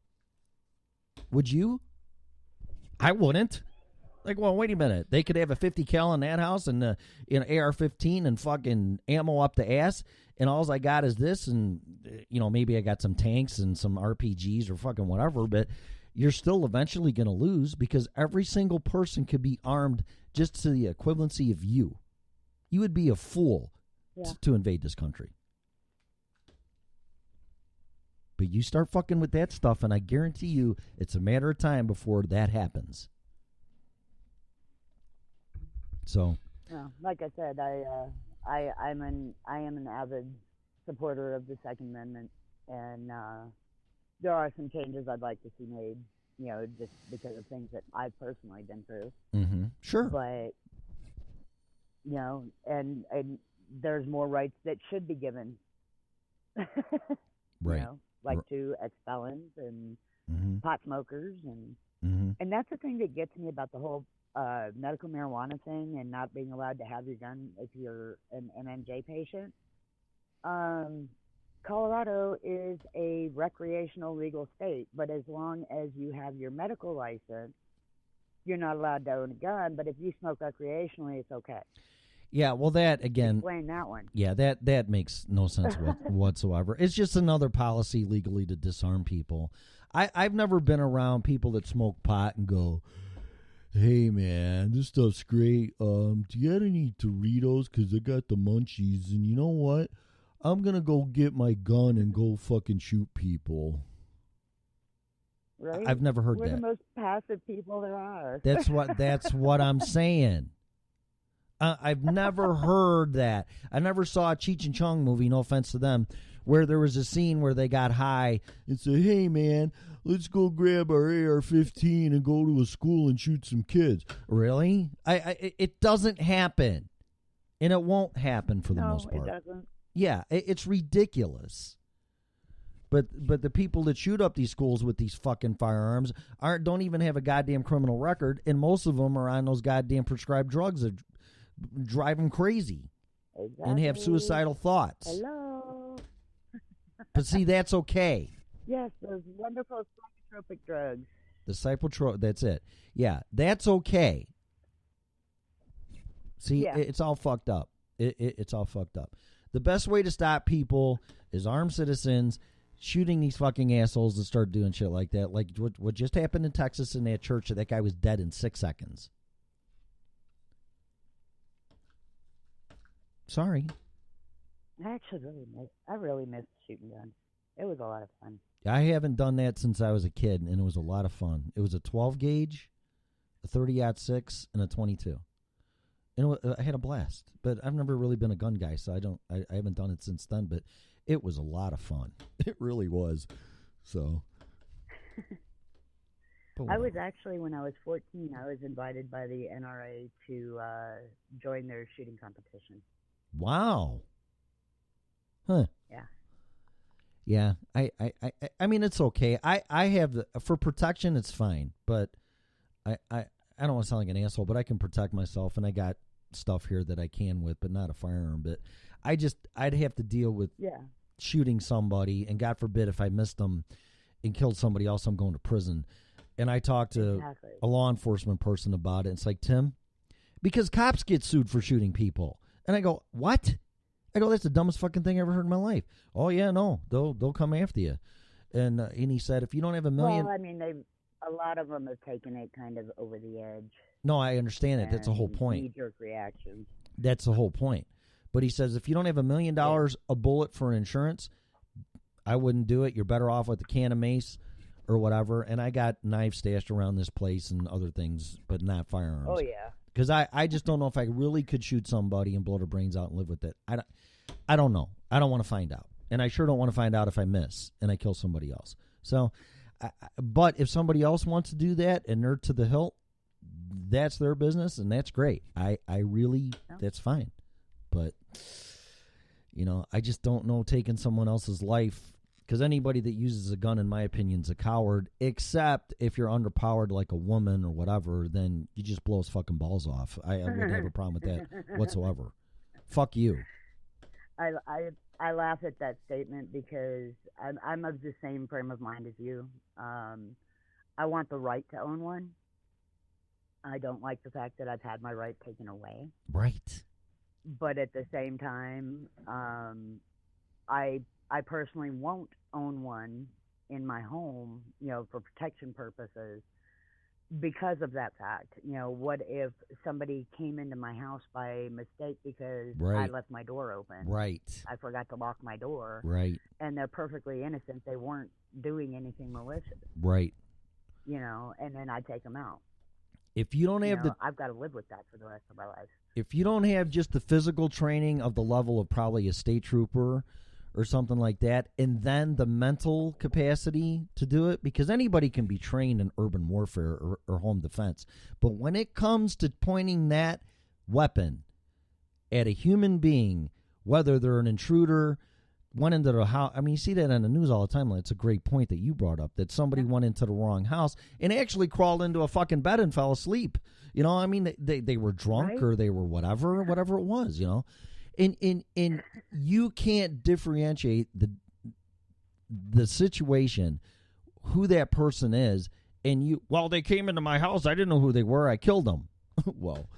[SPEAKER 1] Would you? I wouldn't. Like, well, wait a minute. They could have a 50 cal in that house and an AR-15 and fucking ammo up the ass, and all I got is this, and maybe I got some tanks and some RPGs or fucking whatever, but you're still eventually going to lose, because every single person could be armed just to the equivalency of you. You would be a fool to invade this country. But you start fucking with that stuff, and I guarantee you it's a matter of time before that happens. So,
[SPEAKER 2] Well, like I said, I am an avid supporter of the Second Amendment, and there are some changes I'd like to see made. Just because of things that I've personally been through.
[SPEAKER 1] sure.
[SPEAKER 2] But and there's more rights that should be given.
[SPEAKER 1] Right.
[SPEAKER 2] Like to ex-felons and
[SPEAKER 1] Mm-hmm.
[SPEAKER 2] pot smokers, and
[SPEAKER 1] Mm-hmm.
[SPEAKER 2] and that's the thing that gets me about the whole medical marijuana thing and not being allowed to have your gun if you're an MMJ patient. Um, Colorado is a recreational legal state, but as long as you have your medical license, you're not allowed to own a gun. But if you smoke recreationally, it's okay.
[SPEAKER 1] Yeah, well, that again.
[SPEAKER 2] Explain that one.
[SPEAKER 1] Yeah, that makes no sense whatsoever. It's just another policy legally to disarm people. I've never been around people that smoke pot and go, "Hey man, this stuff's great. Do you got any Doritos? Because I got the munchies, and you know what? I'm gonna go get my gun and go fucking shoot people."
[SPEAKER 2] Right?
[SPEAKER 1] I've never heard
[SPEAKER 2] We're
[SPEAKER 1] that.
[SPEAKER 2] the most passive people there are.
[SPEAKER 1] That's what I'm saying. I've never heard that. I never saw a Cheech and Chong movie, no offense to them, where there was a scene where they got high and said, "Hey, man, let's go grab our AR-15 and go to a school and shoot some kids." Really? It doesn't happen, and it won't happen for the most part.
[SPEAKER 2] No, it doesn't.
[SPEAKER 1] Yeah, it's ridiculous. But the people that shoot up these schools with these fucking firearms don't even have a goddamn criminal record, and most of them are on those goddamn prescribed drugs that drive them crazy.
[SPEAKER 2] Exactly.
[SPEAKER 1] And have suicidal thoughts.
[SPEAKER 2] Hello.
[SPEAKER 1] But see, that's okay.
[SPEAKER 2] Yes, those wonderful psychotropic drugs.
[SPEAKER 1] That's it. Yeah, that's okay. See,
[SPEAKER 2] Yeah.
[SPEAKER 1] it's all fucked up. It's all fucked up. The best way to stop people is armed citizens shooting these fucking assholes that start doing shit like that. Like what just happened in Texas in that church, that guy was dead in 6 seconds. Sorry.
[SPEAKER 2] I really miss shooting guns. It was a lot of fun.
[SPEAKER 1] I haven't done that since I was a kid, and it was a lot of fun. It was a 12 gauge, a 30-06, and a 22. And I had a blast. But I've never really been a gun guy, so I haven't done it since then. But it was a lot of fun. It really was. So.
[SPEAKER 2] I was actually, when I was 14, I was invited by the NRA to join their shooting competition.
[SPEAKER 1] Wow. Huh.
[SPEAKER 2] Yeah.
[SPEAKER 1] Yeah. I mean, it's okay. I have for protection, it's fine. But I don't want to sound like an asshole, but I can protect myself, and I got stuff here that I can with, but not a firearm. But I'd have to deal with shooting somebody, and God forbid if I missed them and killed somebody else, I'm going to prison. And I talked to a law enforcement person about it. And it's like, Tim, because cops get sued for shooting people. And I go, what? I go, that's the dumbest fucking thing I ever heard in my life. Oh, yeah, no, they'll come after you. And he said, if you don't have $1 million.
[SPEAKER 2] Well, I mean, a lot of them have taken it kind of over the edge.
[SPEAKER 1] No, I understand it. That's the whole point.
[SPEAKER 2] Knee-jerk reactions.
[SPEAKER 1] That's the whole point. But he says, if you don't have $1 million a bullet for insurance, I wouldn't do it. You're better off with a can of mace or whatever. And I got knives stashed around this place and other things, but not firearms.
[SPEAKER 2] Oh, yeah.
[SPEAKER 1] Because I just don't know if I really could shoot somebody and blow their brains out and live with it. I don't know. I don't want to find out. And I sure don't want to find out if I miss and I kill somebody else. So, but if somebody else wants to do that and they're to the hilt, that's their business, and that's great. I really, that's fine. But, I just don't know taking someone else's life, because anybody that uses a gun, in my opinion, is a coward, except if you're underpowered like a woman or whatever, then you just blow his fucking balls off. I wouldn't have a problem with that whatsoever. Fuck you.
[SPEAKER 2] I laugh at that statement because I'm of the same frame of mind as you. I want the right to own one. I don't like the fact that I've had my right taken away.
[SPEAKER 1] Right.
[SPEAKER 2] But at the same time, I personally won't own one in my home, for protection purposes because of that fact. What if somebody came into my house by mistake because I left my door open?
[SPEAKER 1] Right.
[SPEAKER 2] I forgot to lock my door.
[SPEAKER 1] Right.
[SPEAKER 2] And they're perfectly innocent. They weren't doing anything malicious.
[SPEAKER 1] Right.
[SPEAKER 2] And then I take them out.
[SPEAKER 1] If you don't have
[SPEAKER 2] I've got to live with that for the rest of my life.
[SPEAKER 1] if you don't have just the physical training of the level of probably a state trooper or something like that, and then the mental capacity to do it, because anybody can be trained in urban warfare or home defense. But when it comes to pointing that weapon at a human being, whether they're an intruder, went into the house. I mean, you see that on the news all the time. It's a great point that you brought up, that somebody went into the wrong house and actually crawled into a fucking bed and fell asleep. You know, I mean, they were drunk, right? Or they were whatever it was, you know. And you can't differentiate the situation, who that person is, and well, they came into my house, I didn't know who they were, I killed them. Well,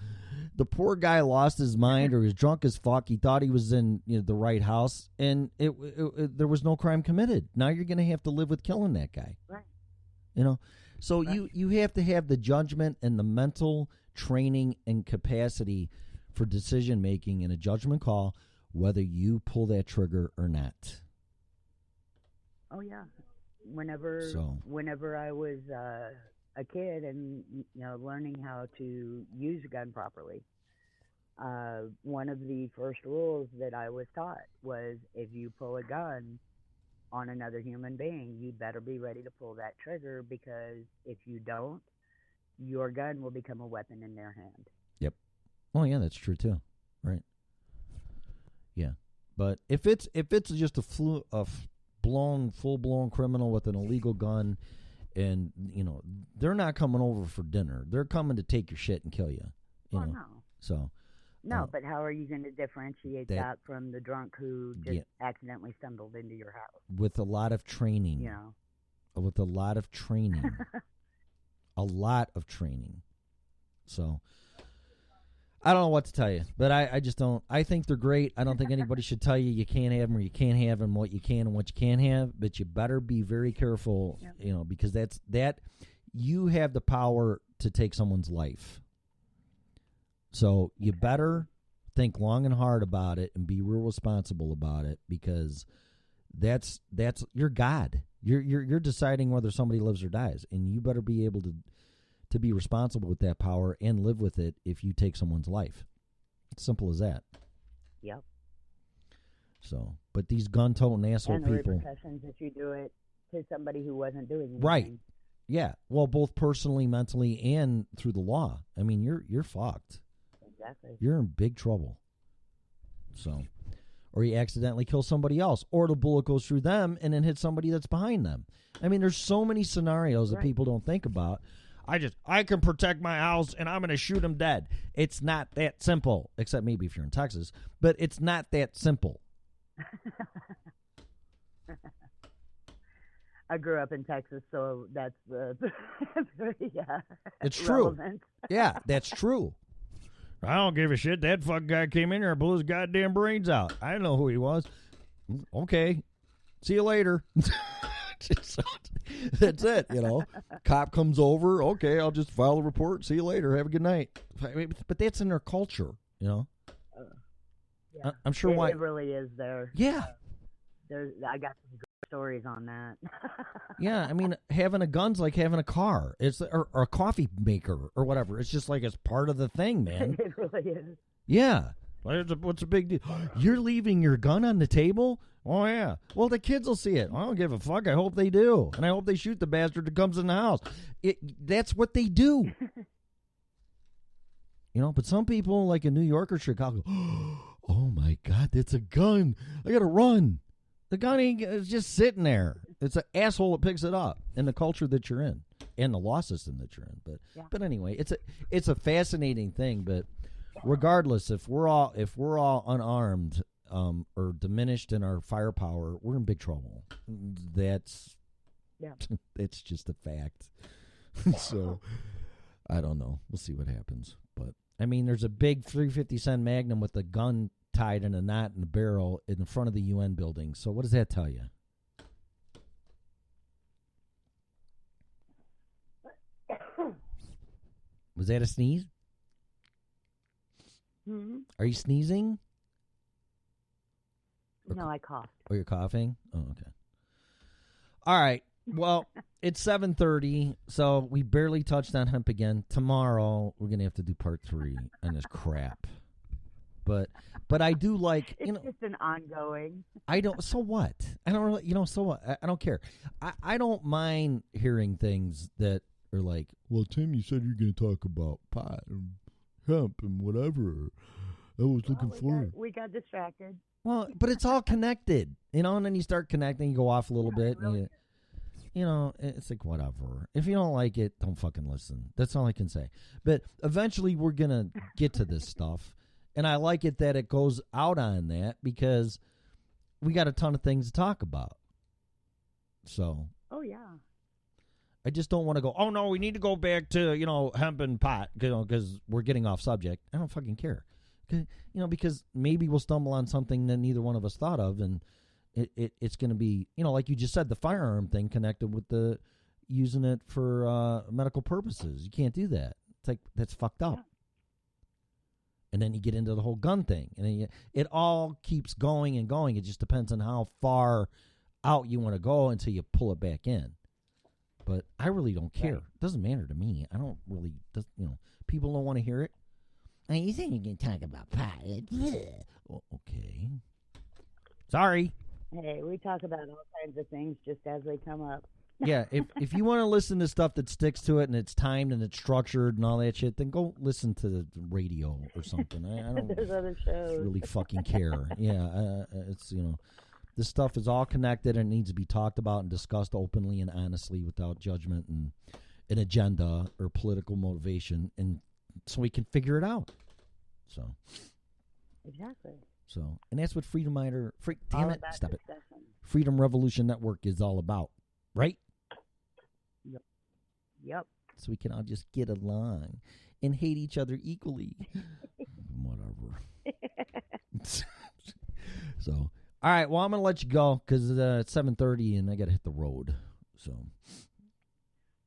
[SPEAKER 1] the poor guy lost his mind, or he was drunk as fuck. He thought he was in the right house, and there was no crime committed. Now you're going to have to live with killing that guy.
[SPEAKER 2] Right.
[SPEAKER 1] You know, so
[SPEAKER 2] right.
[SPEAKER 1] you have to have the judgment and the mental training and capacity for decision making in a judgment call, whether you pull that trigger or not.
[SPEAKER 2] Oh yeah, whenever I was a kid and learning how to use a gun properly, one of the first rules that I was taught was, if you pull a gun on another human being, you better be ready to pull that trigger, because if you don't, your gun will become a weapon in their hand.
[SPEAKER 1] Yep. Well, yeah, that's true too. Right. Yeah. But if it's just a full blown criminal with an illegal gun, and they're not coming over for dinner. They're coming to take your shit and kill you. You know?
[SPEAKER 2] No.
[SPEAKER 1] So.
[SPEAKER 2] No, but how are you going to differentiate that from the drunk who just accidentally stumbled into your house?
[SPEAKER 1] With a lot of training.
[SPEAKER 2] Yeah.
[SPEAKER 1] With a lot of training. A lot of training. So, I don't know what to tell you, but I just don't. I think they're great. I don't think anybody should tell you you can't have them or you can't have them, what you can and what you can't have, but you better be very careful, because that you have the power to take someone's life. So you better think long and hard about it and be real responsible about it, because that's your God. You're deciding whether somebody lives or dies, and you better be able to be responsible with that power and live with it if you take someone's life. It's simple as that.
[SPEAKER 2] Yep.
[SPEAKER 1] So, but these gun-toting asshole
[SPEAKER 2] people. And the
[SPEAKER 1] people,
[SPEAKER 2] repercussions if you do it to somebody who wasn't doing anything.
[SPEAKER 1] Right. Yeah. Well, both personally, mentally, and through the law. I mean, you're fucked.
[SPEAKER 2] Exactly.
[SPEAKER 1] You're in big trouble. So, or you accidentally kill somebody else, or the bullet goes through them and then hits somebody that's behind them. I mean, there's so many scenarios that people don't think about. I can protect my house and I'm going to shoot him dead. It's not that simple, except maybe if you're in Texas, but it's not that simple.
[SPEAKER 2] I grew up in Texas, so that's yeah.
[SPEAKER 1] It's true.
[SPEAKER 2] Relevant.
[SPEAKER 1] Yeah, that's true. I don't give a shit. That fuck guy came in here and blew his goddamn brains out. I didn't know who he was. Okay. See you later. That's it, Cop comes over. Okay, I'll just file a report. See you later. Have a good night. But that's in their culture,
[SPEAKER 2] Yeah.
[SPEAKER 1] I'm sure why.
[SPEAKER 2] It really is there.
[SPEAKER 1] Yeah.
[SPEAKER 2] I got some good stories on that.
[SPEAKER 1] Yeah, I mean, having a gun's like having a car. It's or a coffee maker or whatever. It's just like it's part of the thing, man.
[SPEAKER 2] It really is.
[SPEAKER 1] Yeah. What's a big deal? You're leaving your gun on the table? Oh, yeah. Well, the kids will see it. I don't give a fuck. I hope they do. And I hope they shoot the bastard that comes in the house. That's what they do. But some people, like in New York or Chicago, oh, my God, that's a gun. I got to run. The gun is just sitting there. It's an asshole that picks it up in the culture that you're in and the law system that you're in. But anyway, it's a fascinating thing. But regardless, if we're all unarmed or diminished in our firepower, we're in big trouble. That's just a fact. So I don't know. We'll see what happens. But I mean, there's a big 350 Magnum with a gun tied in a knot in the barrel in the front of the UN building. So what does that tell you? Was that a sneeze?
[SPEAKER 2] Mm-hmm.
[SPEAKER 1] Are you sneezing?
[SPEAKER 2] No, I coughed.
[SPEAKER 1] Oh, you're coughing? Oh, okay. All right. Well, it's 7:30, so we barely touched on hemp again. Tomorrow we're gonna have to do part 3 on this crap. But I do like,
[SPEAKER 2] It's just an ongoing.
[SPEAKER 1] I don't. So what? I don't really. So what? I don't care. I don't mind hearing things that are like, well, Tim, you said you're going to talk about pot and hemp and whatever. I was looking forward.
[SPEAKER 2] We got distracted.
[SPEAKER 1] Well, but it's all connected, and then you start connecting, you go off a little bit,
[SPEAKER 2] really.
[SPEAKER 1] and it's like, whatever. If you don't like it, don't fucking listen. That's all I can say. But eventually we're going to get to this stuff. And I like it that it goes out on that because we got a ton of things to talk about. So.
[SPEAKER 2] Oh, yeah.
[SPEAKER 1] I just don't want to go, oh, no, we need to go back to, hemp and pot, because we're getting off subject. I don't fucking care. Because maybe we'll stumble on something that neither one of us thought of, and it's going to be, like you just said, the firearm thing connected with the using it for medical purposes. You can't do that. It's like, that's fucked up. Yeah. And then you get into the whole gun thing. And then it all keeps going and going. It just depends on how far out you want to go until you pull it back in. But I really don't care. Right. It doesn't matter to me. I don't really, people don't want to hear it. And you think you can talk about pot? Well, okay. Sorry.
[SPEAKER 2] Hey, we talk about all kinds of things just as they come up.
[SPEAKER 1] Yeah, if you want to listen to stuff that sticks to it and it's timed and it's structured and all that shit, then go listen to the radio or something. I don't
[SPEAKER 2] There's other shows.
[SPEAKER 1] Really fucking care. Yeah, it's, this stuff is all connected and it needs to be talked about and discussed openly and honestly without judgment and an agenda or political motivation, and so we can figure it out. So.
[SPEAKER 2] Exactly.
[SPEAKER 1] So, and that's what Freedom Revolution Network is all about, right?
[SPEAKER 2] Yep.
[SPEAKER 1] So we can all just get along and hate each other equally. Whatever. So, all right. Well, I'm gonna let you go because it's 7:30 and I gotta hit the road. So.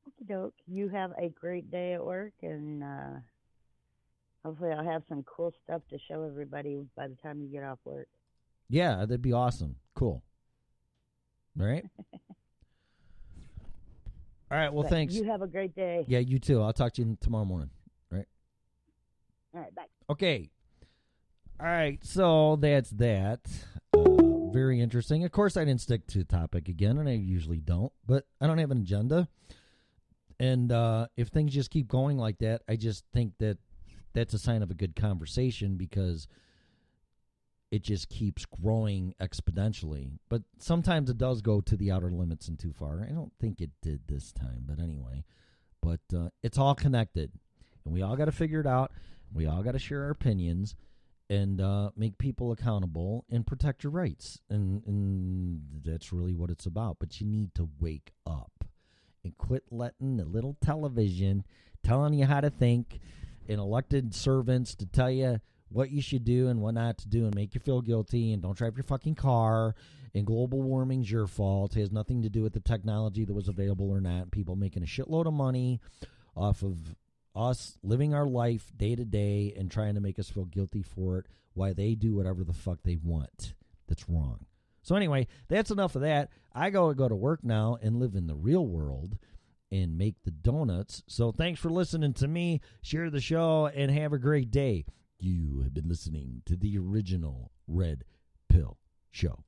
[SPEAKER 2] Okie doke. You have a great day at work, and hopefully I'll have some cool stuff to show everybody by the time you get off work.
[SPEAKER 1] Yeah, that'd be awesome. Cool. All right. All right, well, thanks.
[SPEAKER 2] You have a great day.
[SPEAKER 1] Yeah, you too. I'll talk to you tomorrow morning. All right?
[SPEAKER 2] All right, bye.
[SPEAKER 1] Okay. All right, so that's that. Very interesting. Of course, I didn't stick to the topic again, and I usually don't, but I don't have an agenda. And if things just keep going like that, I just think that that's a sign of a good conversation because it just keeps growing exponentially. But sometimes it does go to the outer limits and too far. I don't think it did this time, but anyway. But it's all connected, and we all got to figure it out. We all got to share our opinions and make people accountable and protect your rights. And that's really what it's about. But you need to wake up and quit letting the little television telling you how to think and elected servants to tell you what you should do and what not to do and make you feel guilty and don't drive your fucking car and global warming's your fault. It has nothing to do with the technology that was available or not. People making a shitload of money off of us living our life day to day and trying to make us feel guilty for it while they do whatever the fuck they want. That's wrong. So anyway, that's enough of that. I go to work now and live in the real world and make the donuts. So thanks for listening to me. Share the show and have a great day. You have been listening to the original Red Pill Show.